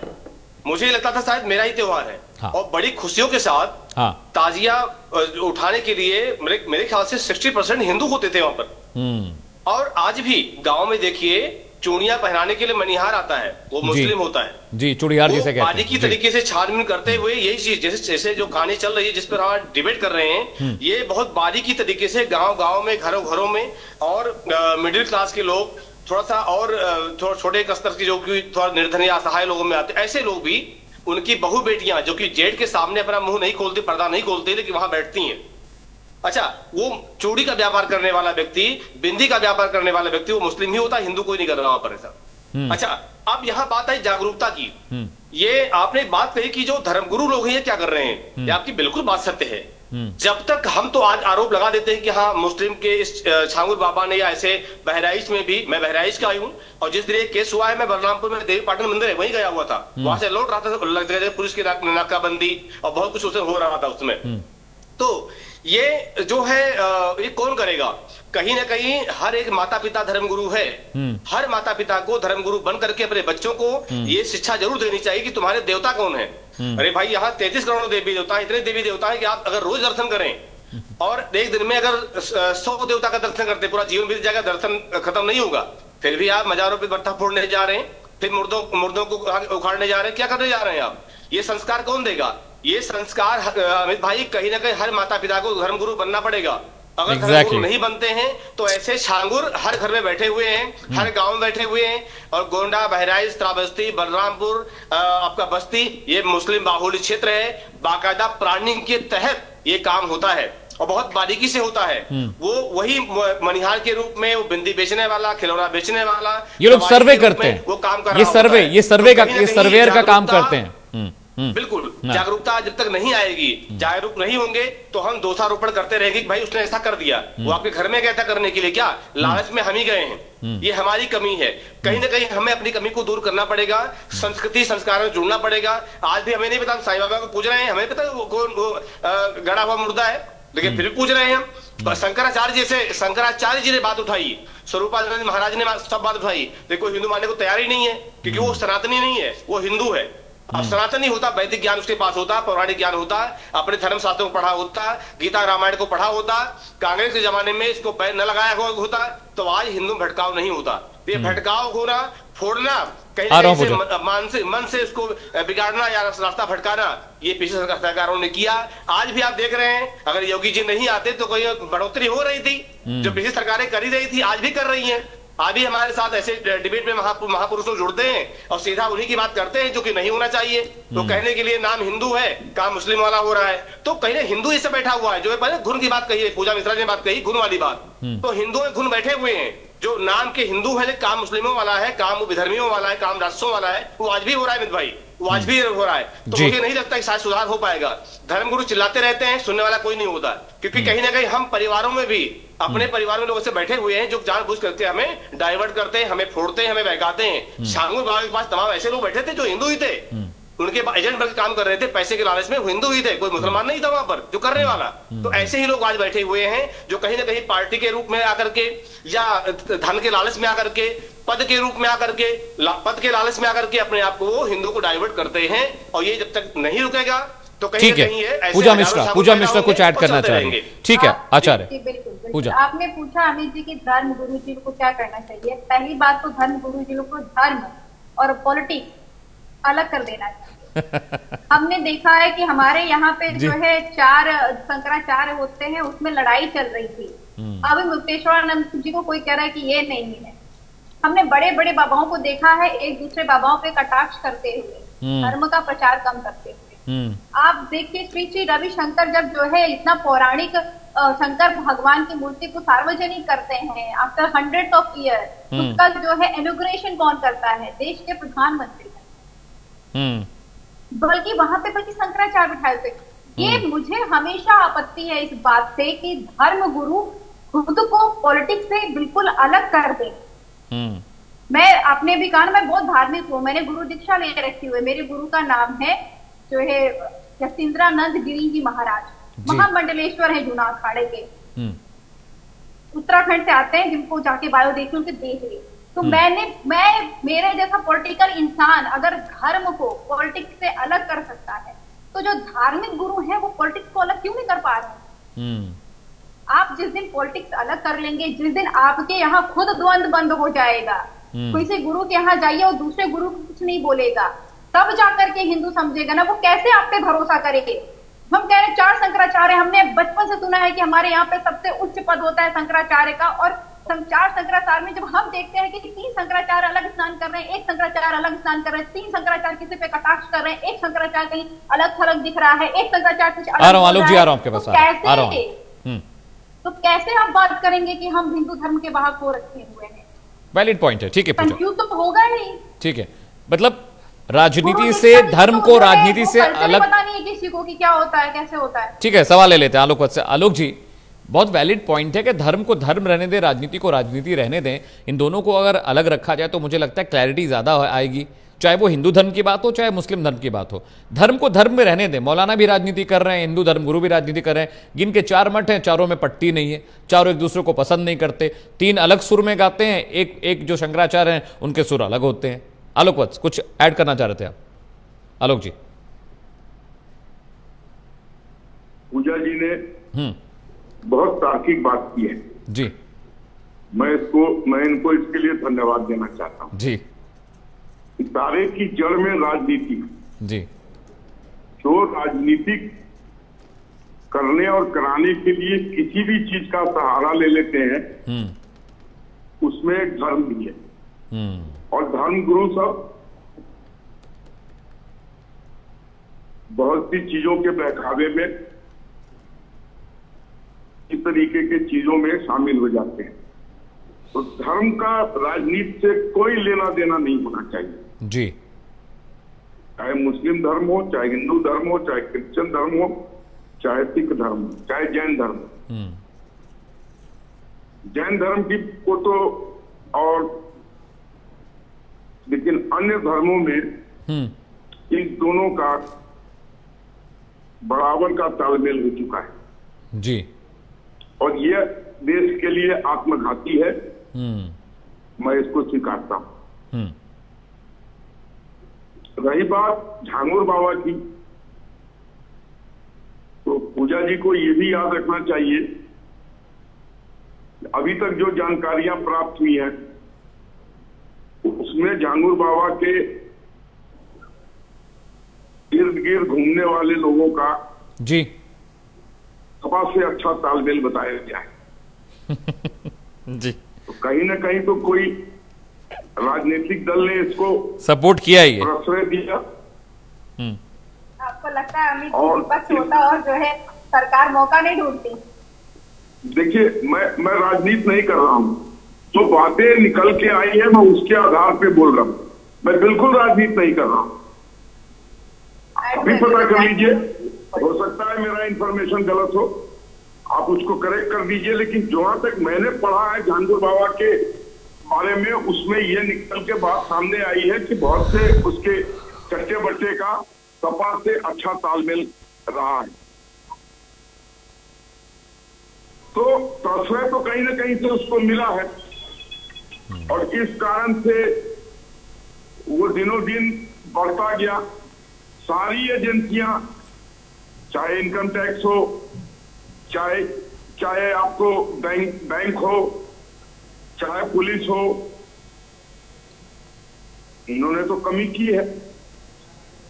मुझे लगता था शायद मेरा ही त्योहार है। और बड़ी खुशियों के साथ ताजिया उठाने के लिए मेरे ख्याल से 60% हिंदू होते थे वहां पर। और आज भी गांव में देखिए चूड़ियां पहनाने के लिए मनिहार आता है, वो मुस्लिम होता है जी, चूड़ियार जिसे कहते हैं। बारीकी तरीके से छानबीन करते हुए यही चीज जैसे जो कहानी चल रही है जिस पर आप डिबेट कर रहे हैं, ये बहुत बारीकी तरीके से गांव में घरों में और मिडिल क्लास के लोग थोड़ा सा और थोड़ा छोटे स्तर की जो कि थोड़ा निर्धन या असहाय लोगों में आते, ऐसे लोग भी उनकी बहु बेटियां जो कि जेठ के सामने अपना मुंह नहीं खोलती, पर्दा नहीं खोलती, लेकिन वहां बैठती हैं। अच्छा, वो चूड़ी का व्यापार करने वाला व्यक्ति, बिंदी का व्यापार करने वाला व्यक्ति वो मुस्लिम ही होता है, हिंदू कोई नहीं कर रहा वहां पर ऐसा। अच्छा, अब यहाँ बात आई जागरूकता की। ये आपने बात कही कि जो धर्मगुरु लोग हैं ये क्या कर रहे हैं, ये आपकी बिल्कुल बात सत्य है। जब तक हम तो आज आरोप लगा देते हैं कि हाँ मुस्लिम के इस छांगुर बाबा ने या ऐसे बहराइच में भी, मैं बहराइच का हूँ और जिस दिन केस हुआ है मैं बलरामपुर में देवी पाटन मंदिर है वहीं गया हुआ था, वहां से लौट रहा था, पुलिस की नाकाबंदी और बहुत कुछ उसमें हो रहा था उसमें। तो ये जो है ये कौन करेगा? कहीं ना कहीं हर एक माता पिता धर्मगुरु है। हर माता पिता को धर्मगुरु बन करके अपने बच्चों को ये शिक्षा जरूर देनी चाहिए कि तुम्हारे देवता कौन है। अरे भाई, यहाँ 33 करोड़ देवी देवता है, इतने देवी देवता है कि आप अगर रोज दर्शन करें और एक दिन में अगर 100 देवता का दर्शन करते पूरा जीवन बीत जाएगा, दर्शन खत्म नहीं होगा। फिर भी आप मजारों पे बट्टा फोड़ने जा रहे हैं, फिर मुर्दों को उखाड़ने जा रहे हैं, क्या करने जा रहे हैं आप? ये संस्कार कौन देगा? ये संस्कार अमित भाई कहीं ना कहीं हर माता पिता को धर्मगुरु बनना पड़ेगा। अगर धर्मगुरु नहीं बनते हैं तो ऐसे छांगुर हर घर में बैठे हुए हैं, हर गांव में बैठे हुए हैं। और गोंडा, बहराइच, श्रावस्ती, बलरामपुर, आपका बस्ती, ये मुस्लिम बाहुल्य क्षेत्र है। बाकायदा प्लानिंग के तहत ये काम होता है और बहुत बारीकी से होता है। वो वही मनिहार के रूप में वो बिंदी बेचने वाला, खिलौना बेचने वाला, ये लोग सर्वे करते हैं, वो काम कर ये सर्वे का काम करते हैं। बिल्कुल, जागरूकता जब तक नहीं आएगी, जागरूक नहीं होंगे तो हम दोषारोपण करते रहेंगे कि भाई उसने ऐसा कर दिया, वो आपके घर में गया था करने के लिए, क्या लालच में हम ही गए हैं? ये हमारी कमी है। कहीं ना कहीं हमें अपनी कमी को दूर करना पड़ेगा, संस्कृति संस्कारों से जुड़ना पड़ेगा। आज भी हमें नहीं पता, हम साईं बाबा को पूज रहे हैं, हमें पता वो गड़ा हुआ मुर्दा है, लेकिन फिर भी पूज रहे हैं हम। शंकराचार्य जी ने बात उठाई, स्वरूपानंद महाराज ने सब बात उठाई, देखो हिंदू मानने को तैयार ही नहीं है क्योंकि वो सनातनी नहीं है, वो हिंदू है। अब सनातनी होता, वैदिक ज्ञान उसके पास होता, पौराणिक ज्ञान होता, अपने धर्म शास्त्रों को पढ़ा होता, गीता रामायण को पढ़ा होता, कांग्रेस के जमाने में इसको बैन न लगाया होता तो आज हिंदू भटकाव नहीं होता। ये भटकाव होना, फोड़ना, कहीं से मन से उसको बिगाड़ना या रास्ता भटकाना, ये पीछे सरकारों ने किया। आज भी आप देख रहे हैं, अगर योगी जी नहीं आते तो कोई बढ़ोतरी हो रही थी, जो पिछली सरकारें कर ही रही थी आज भी कर रही हैं। आज भी हमारे साथ ऐसे डिबेट में महापुरुष लोग जुड़ते हैं और सीधा उन्हीं की बात करते हैं जो कि नहीं होना चाहिए। तो कहने के लिए नाम हिंदू है, काम मुस्लिम वाला हो रहा है, तो कहीं हिंदू इसे बैठा हुआ है। जो पहले घुन की बात कही है, पूजा मिश्रा ने बात कही घुन वाली बात, तो हिंदू में घुन बैठे हुए हैं। जो नाम के हिंदू है, काम मुस्लिमों वाला है, काम विधर्मियों वाला है, काम राष्ट्रों वाला है, वो आज भी हो रहा है भाई, वो आज भी हो रहा है। तो मुझे नहीं लगता कि शायद सुधार हो पाएगा। धर्मगुरु चिल्लाते रहते हैं, सुनने वाला कोई नहीं होता, क्योंकि कहीं ना कहीं हम परिवारों में भी अपने परिवार में लोग ऐसे बैठे हुए हैं जो जानबूझ करके हमें डाइवर्ट करते हैं, हमें फोड़ते हैं, हमें बहकाते हैं। छांगुर बाबा के पास तमाम ऐसे लोग बैठे थे जो हिंदू ही थे, उनके एजेंट बन काम कर रहे थे, पैसे के लालच में हिंदू ही थे, कोई मुसलमान नहीं था वहां पर जो करने वाला। तो ऐसे ही लोग आज बैठे हुए हैं जो कहीं ना कहीं पार्टी के रूप में आकर के या धन के लालच में आकर के, पद के रूप में आकर के, पद के लालच में आकर के अपने आप को हिंदू को डाइवर्ट करते हैं। और ये जब तक नहीं रुकेगा तो कहीं ना कहीं पूजा मिश्रा कुछ ऐड करना चाहेंगे? ठीक है आचार्य। बिल्कुल, आपने पूछा अमित जी की धर्म गुरु जी को क्या करना चाहिए। पहली बात तो धर्म गुरु जी को धर्म और पॉलिटिक्स अलग कर देना चाहिए। हमने देखा है कि हमारे यहाँ पे जो है 4 शंकराचार्य होते हैं, उसमें लड़ाई चल रही थी। अभी मुक्तेश्वरानंद जी को कोई कह रहा है कि ये नहीं है। हमने बड़े बड़े बाबाओं को देखा है एक दूसरे बाबाओं पे कटाक्ष करते हुए, धर्म का प्रचार कम करते हुए। आप देखिए श्री रविशंकर जब जो है इतना पौराणिक शंकर भगवान की मूर्ति को सार्वजनिक करते हैं आफ्टर 100 ऑफ ईयर, उसका जो है इनॉग्रेशन कौन करता है? देश के प्रधानमंत्री। बल्कि वहां पे शंकराचार्य बिठाए थे। ये मुझे हमेशा आपत्ति है इस बात से कि धर्म गुरु खुद को पॉलिटिक्स से बिल्कुल अलग कर दे। मैं आपने भी कहा ना, मैं बहुत धार्मिक हूँ, मैंने गुरु दीक्षा ले रखी हुई। मेरे गुरु का नाम है जो है यतीन्द्रानंद गिरी जी महाराज, महामंडलेश्वर है जूना अखाड़े के, उत्तराखंड से आते हैं, जिनको जाके बायो देखी उनके देख ली। तो मैं मेरे जैसा पॉलिटिकल इंसान अगर धर्म को पॉलिटिक्स से अलग कर सकता है, तो जो धार्मिक गुरु हैं वो पॉलिटिक्स को अलग क्यों नहीं कर पा रहे? आप जिस दिन पॉलिटिक्स अलग कर लेंगे, जिस दिन आपके यहाँ खुद द्वंद बंद हो जाएगा, कोई से गुरु के यहाँ जाइए और दूसरे गुरु को कुछ नहीं बोलेगा, तब जाकर के हिंदू समझेगा ना, वो कैसे आप पे भरोसा करेंगे? हम कह रहे हैं 4 शंकराचार्य, हमने बचपन से सुना है कि हमारे यहाँ पे सबसे उच्च पद होता है शंकराचार्य का, और 4 शंकराचार्य में जब हम देखते हैं कि 3 शंकराचार्य अलग स्नान कर रहे हैं, 1 शंकराचार्य अलग स्नान कर रहे हैं, 3 शंकराचार्य किसी पे कटाक्ष कर रहे हैं, 1 शंकराचार्य कहीं अलग थलग दिख रहा है, 1 शंकराचार्य कुछ अलग। आलोक जी आ रहा हूं आपके पास, आ रहा हूं। तो कैसे हम बात करेंगे कि हम हिंदू धर्म के वाहक हो रखे हुए हैं? वैलिड पॉइंट है, ठीक है, कंफ्यूज तो होगा ही। ठीक है, मतलब राजनीति से धर्म को राजनीति से अलग पता नहीं है किसी को कि क्या होता है, कैसे होता है। ठीक है, सवाल ले लेते हैं आलोक से। आलोक जी, बहुत वैलिड पॉइंट है कि धर्म को धर्म रहने दें, राजनीति को राजनीति रहने दें। इन दोनों को अगर अलग रखा जाए तो मुझे लगता है क्लैरिटी ज्यादा आएगी, चाहे वो हिंदू धर्म की बात हो चाहे मुस्लिम धर्म की बात हो। धर्म को धर्म में रहने दें। मौलाना भी राजनीति कर रहे हैं, हिंदू धर्म गुरु भी राजनीति कर रहे हैं। गिन के 4 मठ हैं, चारों में पट्टी नहीं है, चारों एक दूसरे को पसंद नहीं करते, 3 अलग सुर में गाते हैं, एक जो शंकराचार्य हैं उनके सुर अलग होते हैं। आलोक वत्स, कुछ ऐड करना चाह रहे थे आप? आलोक जी। पूजा जी ने बहुत तार्किक बात की है जी, मैं इनको इसके लिए धन्यवाद देना चाहता हूं जी। सारे की जड़ में राजनीति जी, जो राजनीति करने और कराने के लिए किसी भी चीज का सहारा ले लेते हैं उसमें धर्म भी है। और धर्म गुरु सब बहुत सी चीजों के बहकावे में इस तरीके के चीजों में शामिल हो जाते हैं। तो धर्म का राजनीति से कोई लेना देना नहीं होना चाहिए जी। चाहे मुस्लिम धर्म हो, चाहे हिंदू धर्म हो, चाहे क्रिश्चियन धर्म हो, चाहे सिख धर्म हो, चाहे जैन धर्म हो। जैन धर्म की को तो और लेकिन अन्य धर्मों में इन दोनों का बराबर का तालमेल हो चुका है जी। और यह देश के लिए आत्मघाती है, मैं इसको स्वीकारता हूं। रही बात झांगुर बाबा की, तो पूजा जी को यह भी याद रखना चाहिए, अभी तक जो जानकारियां प्राप्त हुई हैं उसमें झांगुर बाबा के इर्द गिर्द घूमने वाले लोगों का जी सपा से अच्छा तालमेल बताया गया है जी। तो कहीं ना कहीं तो कोई राजनीतिक दल ने इसको सपोर्ट किया ही है, प्रश्रय दिया। आपको लगता है अमित जी विपक्ष होता और जो है सरकार मौका नहीं ढूंढती? देखिए, मैं राजनीति नहीं कर रहा हूं, जो बातें निकल के आई है मैं उसके आधार पे बोल रहा हूं, मैं बिल्कुल राजनीति नहीं कर रहा हूं। अभी पता कर लीजिए, हो सकता है मेरा इंफॉर्मेशन गलत हो, आप उसको करेक्ट कर दीजिए, लेकिन जहां तक मैंने पढ़ा है झांगुर बाबा के बारे में, उसमें यह निकल के बात सामने आई है कि बहुत से उसके कच्चे बच्चे का सपा से अच्छा तालमेल रहा है। तो प्रश्रय तो कहीं ना कहीं से उसको मिला है और इस कारण से वो दिनों दिन बढ़ता गया। सारी एजेंसियां, चाहे इनकम टैक्स हो, चाहे आपको बैंक हो, चाहे पुलिस हो, इन्होंने तो कमी की है।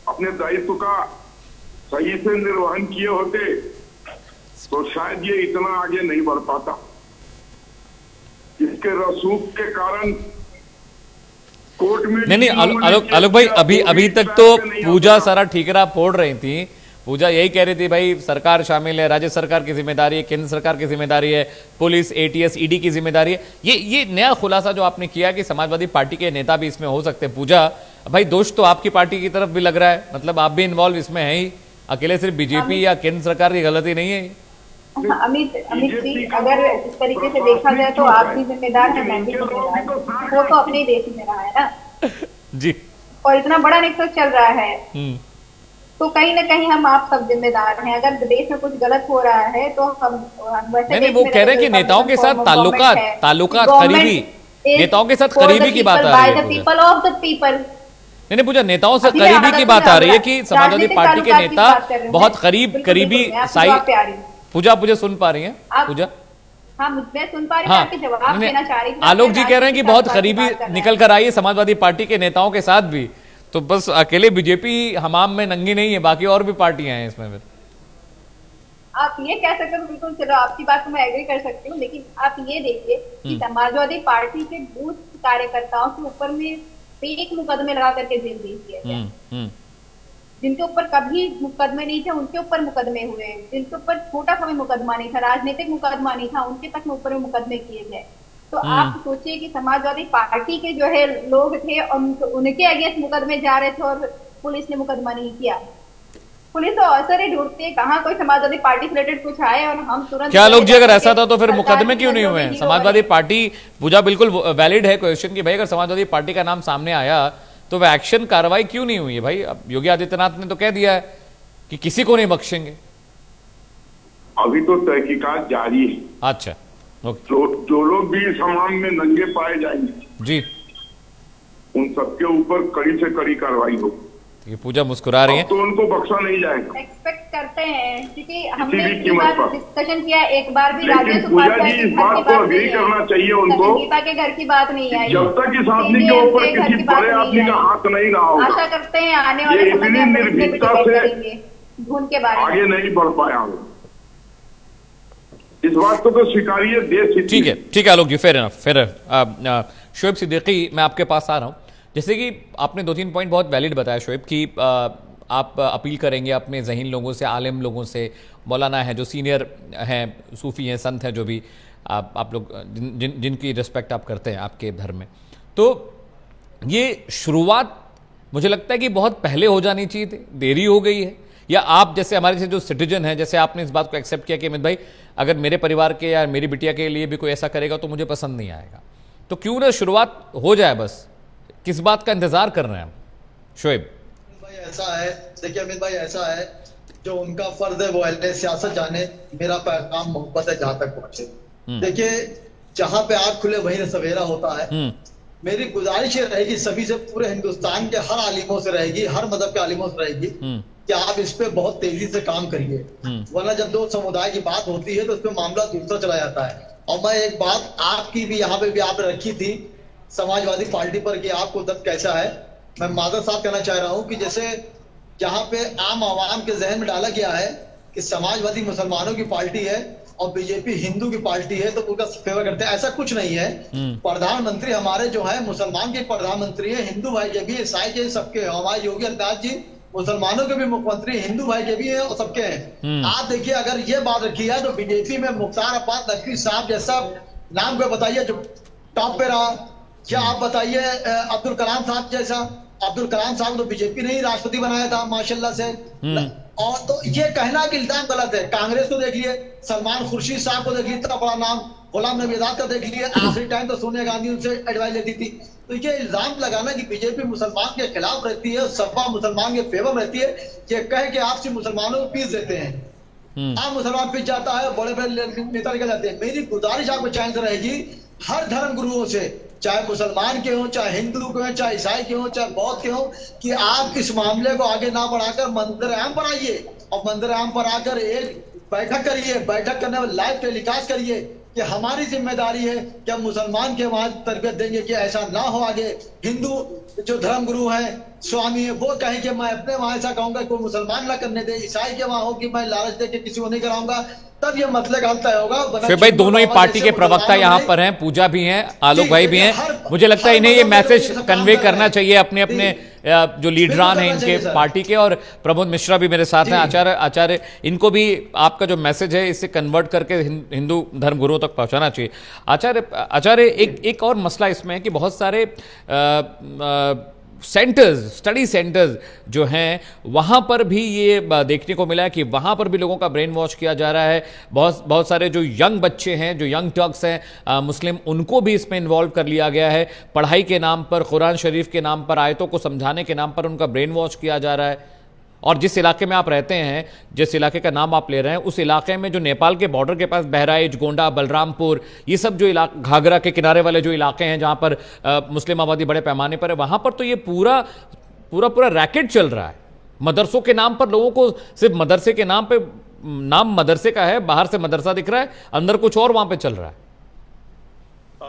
अपने दायित्व का सही से निर्वहन किए होते तो शायद ये इतना आगे नहीं बढ़ पाता। इसके रसूख के कारण कोर्ट में नहीं आलोक भाई, अभी तक तो पूजा सारा ठीकरा फोड़ रही थी। पूजा यही कह रही थी भाई सरकार शामिल है, राज्य सरकार की जिम्मेदारी है, केंद्र सरकार की जिम्मेदारी है, पुलिस, एटीएस, ईडी की जिम्मेदारी है। ये नया खुलासा जो आपने किया कि समाजवादी पार्टी के नेता भी इसमें हो सकते हैं। पूजा भाई, दोष तो आपकी पार्टी की तरफ भी लग रहा है, मतलब आप भी इन्वॉल्व इसमें है ही, अकेले सिर्फ बीजेपी या केंद्र सरकार की गलती नहीं है। अमित जी, अगर इस तरीके से देखा जाए तो आप भी जिम्मेदार है, मैं भी जिम्मेदार हूँ। वो तो अपने देश में रहा है ना जी, और इतना बड़ा नेक्सस चल रहा है तो कहीं ना कहीं हम आप सब जिम्मेदार हैं। अगर देश में कुछ गलत हो रहा है तो हम वैसे नहीं, वो कह रहे हैं कि नेताओं के साथ ताल्लुकात करीबी, नेताओं के साथ करीबी की बात आ रही है। पीपल ऑफ द पीपल, नहीं पूजा, नेताओं से करीबी की बात आ रही है कि समाजवादी पार्टी के नेता बहुत करीबी साई। पूजा मुझे सुन पा रही है? पूजा हाँ, मैं सुन पा रही हूँ, आपके जवाब देना चाह रही थी। आलोक जी कह रहे हैं कि बहुत करीबी निकल कर आई है समाजवादी पार्टी के नेताओं के साथ भी, तो बस अकेले बीजेपी हमाम में नंगी नहीं है, बाकी और भी पार्टियां हैं इसमें। फिर आप ये कह सकते हो, बिल्कुल चलो आपकी बात को मैं एग्री कर सकती हूँ, लेकिन आप ये देखिए कि समाजवादी पार्टी के बूथ कार्यकर्ताओं के ऊपर में फेक मुकदमे लगा करके जेल भेज दिया गया। जिनके ऊपर कभी मुकदमे नहीं थे उनके ऊपर मुकदमे हुए, जिनके ऊपर छोटा सा भी मुकदमा नहीं था, राजनीतिक मुकदमा नहीं था, उनके तक ऊपर मुकदमे किए गए। तो आप सोचिए कि समाजवादी पार्टी के जो है लोग थे, उनके अगेंस्ट मुकदमे जा रहे थे और पुलिस ने मुकदमा नहीं किया। पुलिस तो अवसर ही ढूंढती है कहाँ कोई समाजवादी पार्टी से रिलेटेड कुछ आए और हम तुरंत। क्या लोग जी, अगर ऐसा था तो फिर मुकदमे क्यों नहीं हुए? समाजवादी पार्टी, पूजा बिल्कुल वैलिड है क्वेश्चन कि भाई अगर समाजवादी पार्टी का नाम सामने आया तो वह एक्शन कार्रवाई क्यों नहीं हुई है? भाई अब योगी आदित्यनाथ ने तो कह दिया है कि किसी को नहीं बख्शेंगे। अभी तो तहकीकात जारी है। अच्छा, जो लोग भी इस हमाम में नंगे पाए जाएंगे जी, उन सबके ऊपर कड़ी से कड़ी कार्रवाई हो। ये पूजा मुस्कुरा रही है, तो उनको बख्शा नहीं जाएगा। एक्सपेक्ट करते हैं क्योंकि हमने डिस्कशन किया एक बार भी। राजेश पूजा जी, इस बात को अग्री करना चाहिए उनको, गीता के घर की बात नहीं आई जब तक इस आदमी के ऊपर किसी बड़े आदमी का हाथ नहीं रहा होगा। आशा करते हैं आने वाले समय में निर्भीकता से धुन के बारे में आगे नहीं बढ़ पाया हो, इस बात को तो स्वीकारिए। देश ठीक है आलोक जी, फेयर इनफ। शोएब सिद्दीकी, मैं आपके पास आ रहा हूँ। जैसे कि आपने 2-3 पॉइंट बहुत वैलिड बताया शोएब, कि आप अपील करेंगे अपने ज़हीन लोगों से, आलिम लोगों से, मौलाना है जो सीनियर हैं, सूफ़ी हैं, संत हैं, जो भी आप लोग जिनकी रिस्पेक्ट आप करते हैं आपके धर्म में, तो ये शुरुआत मुझे लगता है कि बहुत पहले हो जानी चाहिए थी, देरी हो गई है। या आप जैसे हमारे से जो सिटीजन हैं, जैसे आपने इस बात को एक्सेप्ट किया कि अमित भाई अगर मेरे परिवार के या मेरी बिटिया के लिए भी कोई ऐसा करेगा तो मुझे पसंद नहीं आएगा, तो क्यों ना शुरुआत हो जाए, बस किस बात का इंतजार कर रहे हैं हम? शोएब भाई ऐसा है, देखिए अमित भाई ऐसा है, जो उनका फर्ज है वो अहले सियासत जाने, मेरा पैगाम मोहब्बत है जहां तक पहुंचे। देखिए जहां पे आग खुले वहीं सवेरा होता है। मेरी गुजारिश ये रहेगी सभी से, पूरे हिंदुस्तान के हर आलिमों से रहेगी, हर मजहब के आलिमों से रहेगी कि आप इस पे बहुत तेजी से काम करिए, वरना जब दो समुदाय की बात होती है तो उसमें मामला दूसरा चला जाता है। और मैं एक बात आपकी भी यहाँ पे भी आपने रखी थी समाजवादी पार्टी पर कि आपको दर्द कैसा है, मैं मादर साहब कहना चाह रहा हूँ कि जैसे जहाँ पे आम आवाम के जहन में डाला गया है कि समाजवादी मुसलमानों की पार्टी है और बीजेपी हिंदू की पार्टी है तो उनका फेवर करते हैं, ऐसा कुछ नहीं है। प्रधानमंत्री हमारे जो है मुसलमान के प्रधानमंत्री है, हिंदू भाई के भी, ईसाई के सबके। हमारे योगी आदित्यनाथ जी मुसलमानों के भी मुख्यमंत्री, हिंदू भाई के भी हैं और सबके हैं। आप देखिए अगर ये बात रखी है तो बीजेपी में मुख्तार अब्बास नकवी साहब जैसा नाम को बताइए जो टॉप पे रहा, क्या आप बताइए अब्दुल कलाम साहब जैसा? अब्दुल कलाम साहब तो बीजेपी ने ही राष्ट्रपति बनाया था माशाल्लाह से। और तो ये कहना कि इल्जाम गलत है। कांग्रेस को देख लिए, सलमान खुर्शीद साहब को देख लिए, इतना बड़ा नाम, गुलाम नबी आजाद का देख लिए, आखिरी टाइम तो सोनिया गांधी उनसे एडवाइस लेती थी। तो ये इल्जाम लगाना कि बीजेपी मुसलमान के खिलाफ रहती है, सपा मुसलमान के फेवर रहती है, ये कह के आपसे मुसलमानों को पीस देते हैं। आप मुसलमान पीस जाता है, बड़े बड़े नेता निकल जाते हैं। मेरी गुजारिश आपको चैन से रहेगी हर धर्म गुरुओं से, चाहे मुसलमान के हों, चाहे हिंदू के हों, चाहे ईसाई के हों, चाहे बौद्ध के हों, कि आप इस मामले को आगे ना बढ़ाकर मंदिर आम पर आइए और मंदिर आम पर आकर एक बैठक करिए, बैठक करने में लाइव टेलीकास्ट करिए कि हमारी जिम्मेदारी है कि हम मुसलमान के वहां तरबियत देंगे कि ऐसा ना हो आगे। हिंदू जो धर्म गुरु है, स्वामी है, वो कहें कि मैं अपने वहां ऐसा कहूंगा कोई मुसलमान ना करने दे, ईसाई के वहां हो कि मैं लालच दे के किसी को नहीं कराऊंगा, तब ये मसले का हल तय होगा। फिर भाई दोनों ही पार्टी के प्रवक्ता यहाँ पर हैं, पूजा भी हैं, आलोक भाई भी हैं। मुझे लगता है इन्हें ये मैसेज कन्वे करना चाहिए अपने अपने जो लीडरान हैं इनके पार्टी के, और प्रमोद मिश्रा भी मेरे साथ हैं, आचार्य, इनको भी आपका जो मैसेज है इसे कन्वर्ट करके हिंदू धर्म गुरुओं तक पहुंचाना चाहिए। आचार्य एक और मसला इसमें है कि बहुत सारे सेंटर्स, स्टडी सेंटर्स जो हैं वहाँ पर भी ये देखने को मिला है कि वहाँ पर भी लोगों का ब्रेन वॉश किया जा रहा है। बहुत सारे जो यंग बच्चे हैं, जो यंग टर्क्स हैं मुस्लिम, उनको भी इसमें इन्वॉल्व कर लिया गया है। पढ़ाई के नाम पर, कुरान शरीफ के नाम पर, आयतों को समझाने के नाम पर उनका ब्रेन वॉश किया जा रहा है। और जिस इलाके में आप रहते हैं, जिस इलाके का नाम आप ले रहे हैं, उस इलाके में जो नेपाल के बॉर्डर के पास बहराइच, गोंडा, बलरामपुर, ये सब जो इलाके, घाघरा के किनारे वाले जो इलाके हैं जहां पर मुस्लिम आबादी बड़े पैमाने पर है, वहां पर तो ये पूरा रैकेट चल रहा है। मदरसों के नाम पर लोगों को, सिर्फ मदरसे के नाम पे, नाम मदरसे का है, बाहर से मदरसा दिख रहा है, अंदर कुछ और वहां पे चल रहा है।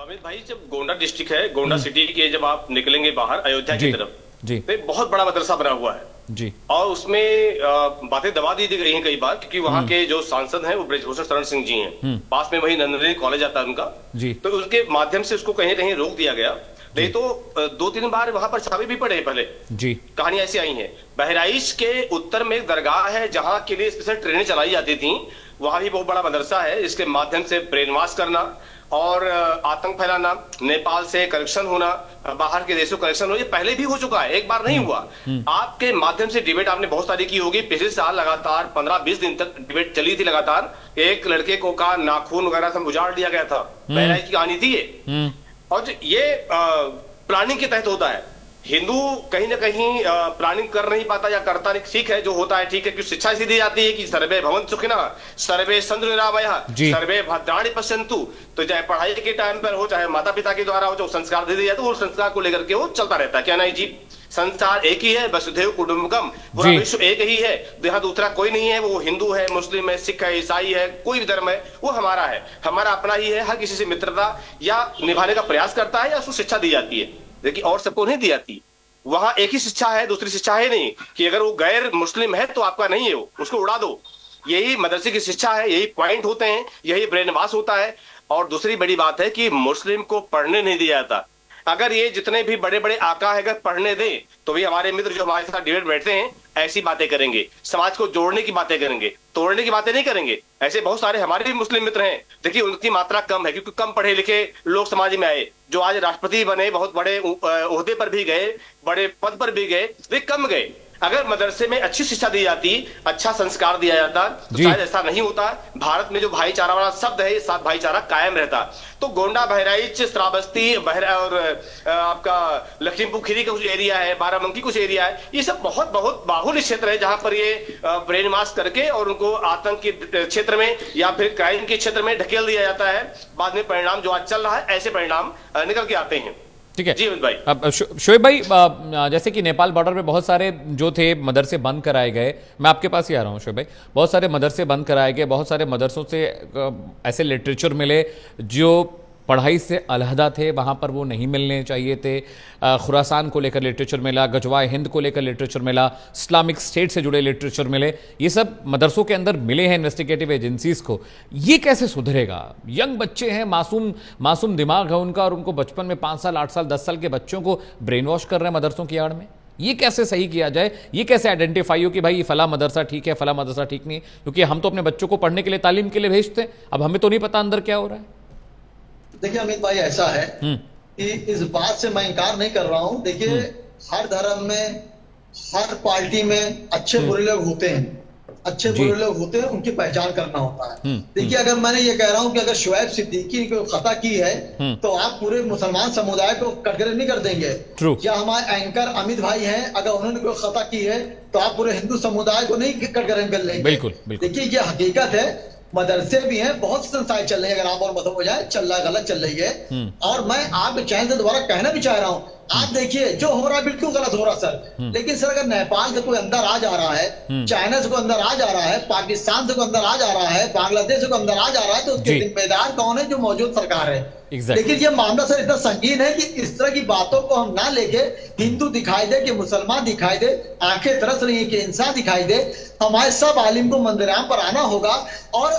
अमित भाई, जब गोंडा डिस्ट्रिक्ट है, गोंडा सिटी के जब आप निकलेंगे बाहर अयोध्या की तरफ जी, तो बहुत बड़ा मदरसा बना हुआ है जी, और उसमें बातें दबा दी गई हैं कई बार, क्योंकि वहाँ के जो सांसद हैं वो ब्रजभूषण शरण सिंह जी हैं, पास में वही नंदनी कॉलेज आता है उनका जी, तो उनके माध्यम से उसको कहीं कहीं रोक दिया गया। नहीं तो 2-3 बार वहां पर छापे भी पड़े पहले जी, कहानियां ऐसी आई हैं। बहराइच के उत्तर में एक दरगाह है जहां के लिए स्पेशल ट्रेनें चलाई जाती थी, वहां भी बहुत बड़ा मदरसा है, इसके माध्यम से ब्रेन वॉश करना और आतंक फैलाना, नेपाल से कनेक्शन होना, बाहर के देशों कनेक्शन हो, ये पहले भी हो चुका है, एक बार नहीं हुआ। आपके माध्यम से डिबेट आपने बहुत सारी की होगी, पिछले साल लगातार 15-20 दिन तक डिबेट चली थी लगातार। एक लड़के को का नाखून वगैरह सब उजाड़ दिया गया था, बहराइच की कहानी थी ये। और ये प्लानिंग के तहत होता है। हिंदू कहीं ना कहीं प्लानिंग कर नहीं पाता या करता नहीं, ठीक है, जो होता है ठीक है, क्योंकि शिक्षा ऐसी दी जाती है कि सर्वे भवन्तु सुखिनः, सर्वे सन्तु निरामयाः, सर्वे भद्राणि पश्यन्तु। तो चाहे पढ़ाई के टाइम पर हो, चाहे माता पिता के द्वारा हो, जो संस्कार दे दिया जाता है, वो संस्कार को लेकर के वो चलता रहता है। क्या नहीं जी, संसार एक ही है, वसुधैव कुटुम्बकम, पूरा विश्व एक ही है, यहाँ दूसरा कोई नहीं है। वो हिंदू है, मुस्लिम है, सिख है, ईसाई है, कोई भी धर्म है, वो हमारा है, हमारा अपना ही है। हर किसी से मित्रता या निभाने का प्रयास करता है या उसको शिक्षा दी जाती है, लेकिन और सबको नहीं दी जाती। वहां एक ही शिक्षा है, दूसरी शिक्षा है नहीं कि अगर वो गैर मुस्लिम है तो आपका नहीं है, वो उसको उड़ा दो। यही मदरसे की शिक्षा है, यही पॉइंट होते हैं, यही ब्रेन वॉश होता है। और दूसरी बड़ी बात है कि मुस्लिम को पढ़ने नहीं दिया जाता। अगर ये जितने भी बड़े बड़े आका है अगर पढ़ने दें तो भी हमारे मित्र जो हमारे साथ डिबेट बैठते हैं ऐसी बातें करेंगे, समाज को जोड़ने की बातें करेंगे, तोड़ने की बातें नहीं करेंगे। ऐसे बहुत सारे हमारे भी मुस्लिम मित्र हैं, देखिए उनकी मात्रा कम है क्योंकि कम पढ़े लिखे लोग समाज में आए, जो आज राष्ट्रपति बने, बहुत बड़े ओहदे पर भी गए, बड़े पद पर भी गए, वे कम गए। अगर मदरसे में अच्छी शिक्षा दी जाती, अच्छा संस्कार दिया जाता तो शायद ऐसा नहीं होता। भारत में जो भाईचारा वाला शब्द है, ये साथ भाईचारा कायम रहता। तो गोंडा, बहराइच, श्रावस्ती, और आपका लखीमपुर खीरी का कुछ एरिया है, बाराबंकी कुछ एरिया है, ये सब बहुत बहुत बाहुल्य क्षेत्र है जहां पर ये ब्रेन वॉश करके और उनको आतंक के क्षेत्र में या फिर क्राइम के क्षेत्र में ढकेल दिया जाता है। बाद में परिणाम जो आज चल रहा है, ऐसे परिणाम निकल के आते हैं। ठीक है जी अमित भाई। अब शोएब भाई, जैसे कि नेपाल बॉर्डर पे बहुत सारे जो थे मदरसे बंद कराए गए, मैं आपके पास ही आ रहा हूँ शोएब भाई, बहुत सारे मदरसे बंद कराए गए, बहुत सारे मदरसों से ऐसे लिटरेचर मिले जो पढ़ाई से अलहदा थे, वहाँ पर वो नहीं मिलने चाहिए थे। खुरासान को लेकर लिटरेचर मिला, गजवाए हिंद को लेकर लिटरेचर मिला, इस्लामिक स्टेट से जुड़े लिटरेचर मिले, ये सब मदरसों के अंदर मिले हैं इन्वेस्टिगेटिव एजेंसीज को। ये कैसे सुधरेगा? यंग बच्चे हैं, मासूम दिमाग है उनका, और उनको बचपन में 5 साल, 8 साल, 10 साल के बच्चों को ब्रेन वॉश कर रहे हैं मदरसों की आड़ में। ये कैसे सही किया जाए? ये कैसे आइडेंटिफाई हो कि भाई फला मदरसा ठीक है, फला मदरसा ठीक नहीं? क्योंकि हम तो अपने बच्चों को पढ़ने के लिए, तालीम के लिए भेजते हैं, अब हमें तो नहीं पता अंदर क्या हो रहा है। देखिए अमित भाई, ऐसा है कि इस बात से मैं इनकार नहीं कर रहा हूं। देखिए हर धर्म में, हर पार्टी में अच्छे बुरे लोग होते हैं, अच्छे बुरे लोग होते हैं, उनकी पहचान करना होता है। देखिए अगर मैंने ये कह रहा हूं कि अगर शुएब सिद्दीकी को खता की है तो आप पूरे मुसलमान समुदाय को कटघरे नहीं कर देंगे। या हमारे एंकर अमित भाई हैं, अगर उन्होंने कोई खता की है तो आप पूरे हिंदू समुदाय को नहीं कटघरे कर लेंगे। बिल्कुल। देखिए ये हकीकत है मदरसे भी हैं, बहुत सी संस्थाएं चल रही है, अगर आप और मदद हो जाए, चल रहा है, गलत चल रही है। और मैं आपके चैनल से दोबारा कहना भी चाह रहा हूँ, आप देखिए जो हो रहा है बिल्कुल गलत हो रहा सर। लेकिन सर अगर नेपाल से कोई अंदर आ जा रहा है, चाइना से कोई अंदर आ जा रहा है, पाकिस्तान से कोई अंदर आ जा रहा है, बांग्लादेश से कोई अंदर आ जा रहा है, तो उसके जिम्मेदार कौन है? जो मौजूद सरकार है। लेकिन ये मामला सर इतना संगीन है कि इस तरह की बातों को हम ना लेके हिंदू दिखाई दे कि मुसलमान दिखाई दे, आंखें तरस रही है कि इंसान दिखाई दे, हमारे सब आलिम को मंदिराम पर आना होगा और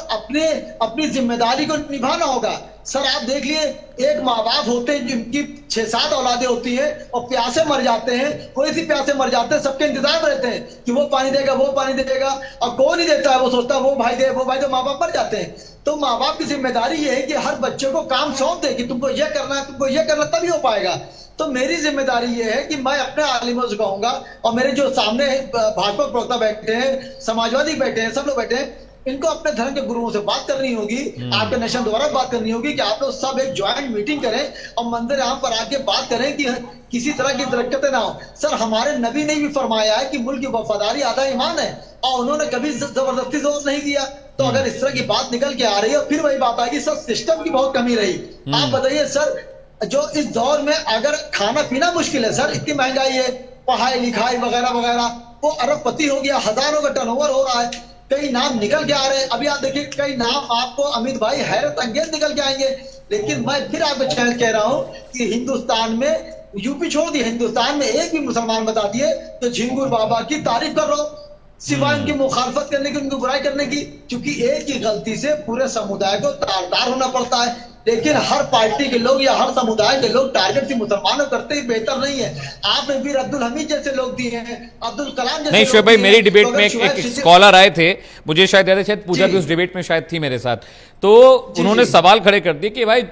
अपनी जिम्मेदारी को निभाना होगा। सर आप देख लिए, एक माँ बाप होते हैं जिनकी 6-7 औलादें होती हैं और प्यासे मर जाते हैं, कोई सी प्यासे मर जाते हैं, सबके इंतजार में रहते हैं कि वो पानी देगा, वो पानी देगा, और कोई नहीं देता है। वो सोचता है वो भाई दे, वो भाई दे, माँ बाप मर जाते हैं। तो माँ बाप की जिम्मेदारी ये है कि हर बच्चे को काम सौंप दे कि तुमको ये करना है, तुमको ये करना, तभी हो पाएगा। तो मेरी जिम्मेदारी ये है कि मैं अपने आलिमों से कहूंगा, और मेरे जो सामने भाजपा प्रवक्ता बैठे हैं, समाजवादी बैठे हैं, सब लोग बैठे हैं, इनको अपने धर्म के गुरुओं से बात करनी होगी, आपके नेशन द्वारा बात करनी होगी कि आप लोग सब एक ज्वाइंट मीटिंग करें और मंदिर यहाँ पर आके बात करें कि किसी तरह की दिक्कतें ना हो। सर हमारे नबी ने भी फरमाया है कि मुल्क की वफादारी आधा ईमान है, और उन्होंने कभी जबरदस्ती जोर नहीं दिया। तो अगर इस तरह की बात निकल के आ रही है, फिर वही बात आएगी सर, सिस्टम की बहुत कमी रही। आप बताइए सर, जो इस दौर में अगर खाना पीना मुश्किल है सर, इतनी महंगाई है, पढ़ाई लिखाई वगैरह वगैरह, वो अरबपति हो गया, हजारों का टर्नओवर हो रहा है, कई नाम निकल के आ रहे हैं। अभी आप देखिए कई नाम आपको अमित भाई हैरत अंगेज निकल के आएंगे। लेकिन मैं फिर आपको चैलेंज कह रहा हूं कि हिंदुस्तान में, यूपी छोड़ दिए, हिंदुस्तान में एक भी मुसलमान बता दिए तो झिंगुर बाबा की तारीफ कर रहा हूं, सिवाय उनकी मुखालफत करने की, उनकी बुराई करने की। क्योंकि एक ही गलती से पूरे समुदाय को तार-तार होना पड़ता है। लेकिन हर पार्टी के लोग या हर समुदाय के लोग टारगेट से मुसलमानों करते ही बेहतर नहीं है। आपने भी अब्दुल हमीद जैसे लोग दिए हैं, अब्दुल कलाम जैसे नहीं शोएब भाई, मेरी डिबेट में एक स्कॉलर आए थे, मुझे शायद याद है, शायद पूजा भी उस डिबेट में शायद थी मेरे साथ, तो उन्होंने सवाल खड़े कर दिए कि भाई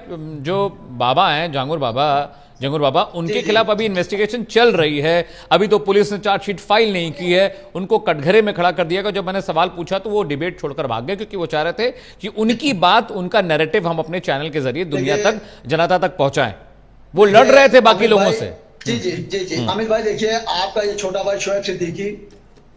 जो बाबा हैं, जंगूर बाबा, उनके खिलाफ अभी इन्वेस्टिगेशन चल रही है, अभी तो पुलिस ने चार्जशीट फाइल नहीं की है, उनको कटघरे में खड़ा कर दिया गया। जब मैंने सवाल पूछा तो वो डिबेट छोड़कर भाग गए, क्योंकि वो चाह रहे थे कि उनकी बात, उनका नैरेटिव हम अपने चैनल के जरिए दुनिया तक, जनता तक पहुंचाएं। वो लड़ रहे थे बाकी लोगों से। जी अमित भाई, देखिए आपका ये छोटा भाई शोएब सिद्दीकी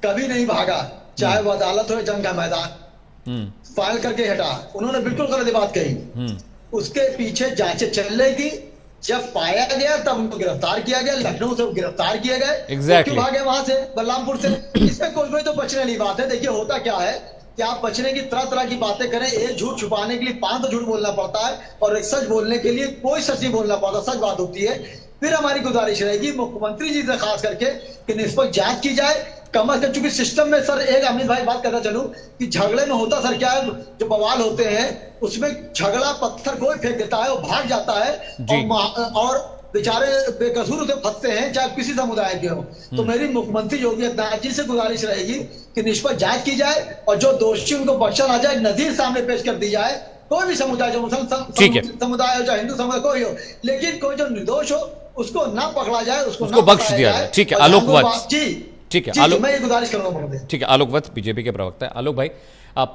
कभी नहीं भागा, चाहे वो अदालत हो जंग का मैदान, फाइल करके हटा। उन्होंने बिल्कुल गलत बात कही, उसके पीछे जांचें चल रही थी, जब पाया गया तब उनको गिरफ्तार किया गया, लखनऊ से गिरफ्तार किए गए। क्यों भागे वहां से, बलरामपुर से? इसमें कोई तो बचने वाली बात है। देखिए होता क्या है कि आप बचने की तरह तरह की बातें करें, एक झूठ छुपाने के लिए 5 झूठ बोलना पड़ता है, और एक सच बोलने के लिए कोई सच नहीं बोलना पड़ता, सच बात होती है। फिर हमारी गुजारिश रहेगी मुख्यमंत्री जी से खास करके कि निष्पक्ष जांच की जाए, कम अज कम। चूंकि सिस्टम में सर, एक अमित भाई बात करना चलूं कि झगड़े में होता सर क्या है, जो बवाल होते हैं उसमें झगड़ा पत्थर कोई फेंक देता है, वो भाग जाता है और बेचारे बेकसूर उसे फंसते हैं, चाहे किसी समुदाय के हो। तो मेरी मुख्यमंत्री योगी आदित्यनाथ जी से गुजारिश रहेगी कि निष्पक्ष जांच की जाए, और जो दोषी उनको बख्शा ना जाए, नजीर सामने पेश कर दी जाए। कोई भी समुदाय, जो मुसलमान समुदाय हो चाहे हिंदू समुदाय कोई हो, लेकिन कोई जो निर्दोष हो उसको ना पकड़ा जाए, उसको बख्श दिया जाए। ठीक है आलोक वत्स, ठीक है आलोक, मैं ये गुजारिश करूंगा। ठीक है आलोक वत्स, बीजेपी के प्रवक्ता है। आलोक भाई,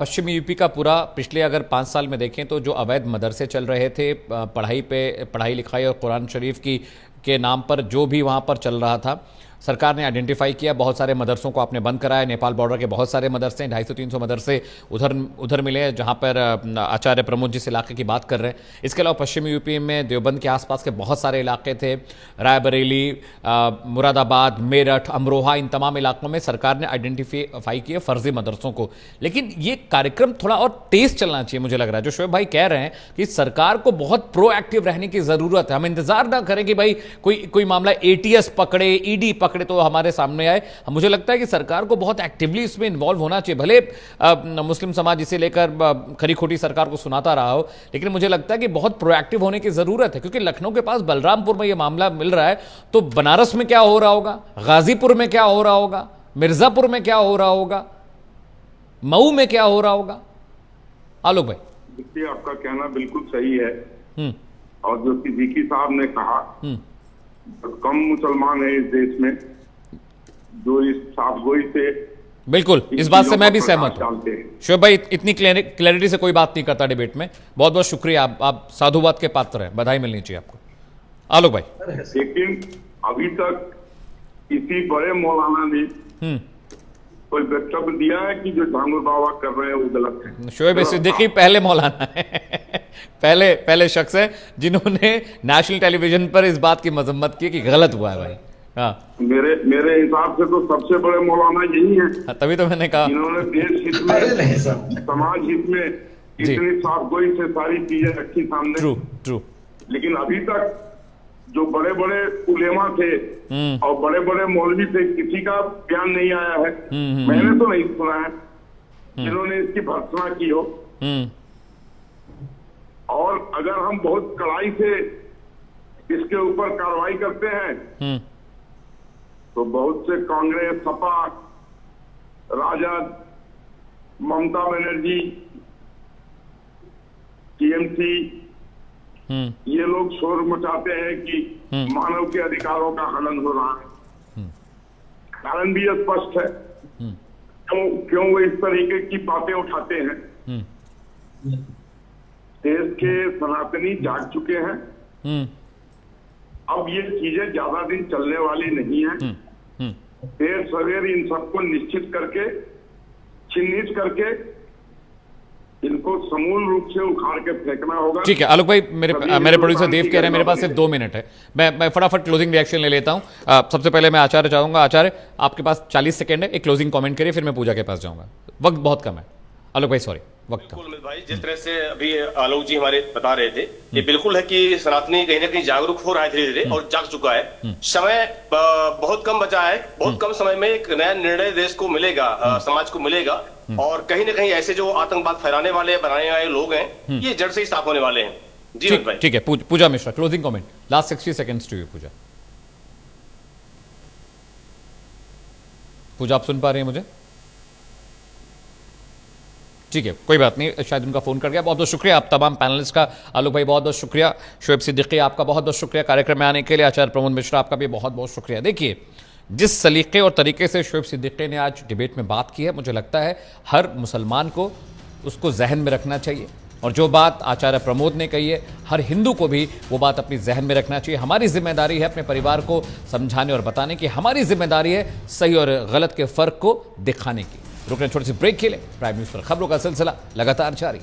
पश्चिमी यूपी का पूरा पिछले अगर 5 साल में देखें तो जो अवैध मदरसे चल रहे थे, पढ़ाई लिखाई और कुरान शरीफ के नाम पर जो भी वहाँ पर चल रहा था, सरकार ने आइडेंटिफाई किया, बहुत सारे मदरसों को आपने बंद कराया। नेपाल बॉर्डर के बहुत सारे मदरसे, 250-300 मदरसे उधर मिले हैं, जहाँ पर आचार्य प्रमोद जिस इलाके की बात कर रहे हैं। इसके अलावा पश्चिमी यूपी में देवबंद के आसपास के बहुत सारे इलाके थे, रायबरेली, मुरादाबाद, मेरठ, अमरोहा, इन तमाम इलाकों में सरकार ने आइडेंटिफाई किए फर्जी मदरसों को। लेकिन ये कार्यक्रम थोड़ा और तेज चलना चाहिए, मुझे लग रहा है। जो शोएब भाई कह रहे हैं कि सरकार को बहुत प्रोएक्टिव रहने की जरूरत है, हम इंतजार ना करें कि भाई कोई मामला ATS पकड़े, ED पकड़े तो हमारे सामने आए। मुझे लगता है कि सरकार को बहुत एक्टिवली इसमें इन्वॉल्व होना चाहिए। भले मुस्लिम समाज इसे लेकर खरी खोटी सरकार को सुनाता रहा हो, लेकिन मुझे लगता है कि बहुत प्रोएक्टिव होने की जरूरत है। क्योंकि लखनऊ के पास बलरामपुर में यह मामला मिल रहा है, तो बनारस में क्या हो रहा होगा, गाजीपुर में क्या हो रहा होगा, मिर्जापुर में क्या हो रहा होगा, मऊ में क्या हो रहा होगा। आलोक भाई, देखिए आपका कहना बिल्कुल सही है, और जो सिद्दीकी साहब ने कहा, कम मुसलमान है इस देश में जो इस साफगोई से, बिल्कुल इस बात से मैं भी सहमत हूं। शोएब भाई इतनी क्लैरिटी से कोई बात नहीं करता डिबेट में, बहुत बहुत शुक्रिया, आप साधुवाद के पात्र हैं, बधाई मिलनी चाहिए आपको। आलोक भाई, लेकिन अभी तक किसी बड़े मौलाना ने कोई वक्तव्य दिया है कि जो झांगुर बाबा कर रहे हैं वो गलत है। शोएब सिद्दीकी पहले मौलाना है पहले शख्स है जिन्होंने नेशनल टेलीविजन पर इस बात की मजम्मत की कि गलत हुआ है भाई। हाँ, मेरे हिसाब से तो सबसे बड़े मौलाना यही है। तभी तो मैंने कहा जिन्होंने देश हित में, समाज हित में इतनी साफगोई से सारी चीजें रखी सामने। ट्रू। लेकिन अभी तक जो बड़े बड़े उलेमा थे और बड़े बड़े मौलवी थे, किसी का बयान नहीं आया है। मैंने तो नहीं सुना है जिन्होंने इसकी भर्त्सना की हो। और अगर हम बहुत कड़ाई से इसके ऊपर कार्रवाई करते हैं तो बहुत से कांग्रेस, सपा, राजद, ममता बनर्जी, टीएमसी, ये लोग शोर मचाते हैं कि मानव के अधिकारों का हनन हो रहा है। कारण भी स्पष्ट है क्यों वो इस तरीके की बातें उठाते हैं। देश के सनातनी जाग चुके हैं। अब ये चीजें ज्यादा दिन चलने वाली नहीं है। देर सवेर इन सबको निश्चित करके, चिन्हित करके इनको समूल रूप से उखाड़ के फेंकना होगा। ठीक है आलोक भाई, मेरे प्रोड्यूसर देव कह रहे हैं मेरे पास सिर्फ 2 मिनट है, मैं फटाफट क्लोजिंग रिएक्शन ले लेता हूं। सबसे पहले मैं आचार्य चाहूंगा, आचार्य आपके पास 40 सेकंड है, एक क्लोजिंग कमेंट करिए, फिर मैं पूजा के पास जाऊंगा, वक्त बहुत कम है। आलोक भाई सॉरी, वक्त कम। बिल्कुल भाई, जिस तरह से अभी आलोक जी हमारे बता रहे थे, ये बिल्कुल है कि सनातनी कहीं ना कहीं जागरूक हो रहा है धीरे धीरे और जाग चुका है। समय बहुत कम बचा है, बहुत कम समय में एक नया निर्णय देश को मिलेगा, समाज को मिलेगा। और कहीं ना कहीं ऐसे जो आतंकवाद फैलाने वाले, बनाने वाले लोग हैं, ये जड़ से ही साफ होने वाले हैं। जी भाई, ठीक है। Puja Mishra, closing comment, last 60 seconds to you. Puja आप सुन पा रहे हैं मुझे? ठीक है, कोई बात नहीं, शायद उनका फोन कर गया। बहुत बहुत शुक्रिया आप तमाम पैनलिस्ट का। आलोक भाई बहुत बहुत शुक्रिया, शोएब सिद्दीकी आपका बहुत बहुत शुक्रिया कार्यक्रम में आने के लिए, आचार्य प्रमोद मिश्रा आपका भी बहुत बहुत शुक्रिया। देखिए, जिस सलीके और तरीके से शोएब सिद्दीकी ने आज डिबेट में बात की है, मुझे लगता है हर मुसलमान को उसको जहन में रखना चाहिए। और जो बात आचार्य प्रमोद ने कही है, हर हिंदू को भी वो बात अपनी जहन में रखना चाहिए। हमारी जिम्मेदारी है अपने परिवार को समझाने और बताने की, हमारी जिम्मेदारी है सही और गलत के फर्क को दिखाने की। रुकने छोटी सी ब्रेक के लिए प्राइम न्यूज पर खबरों का सिलसिला लगातार जारी।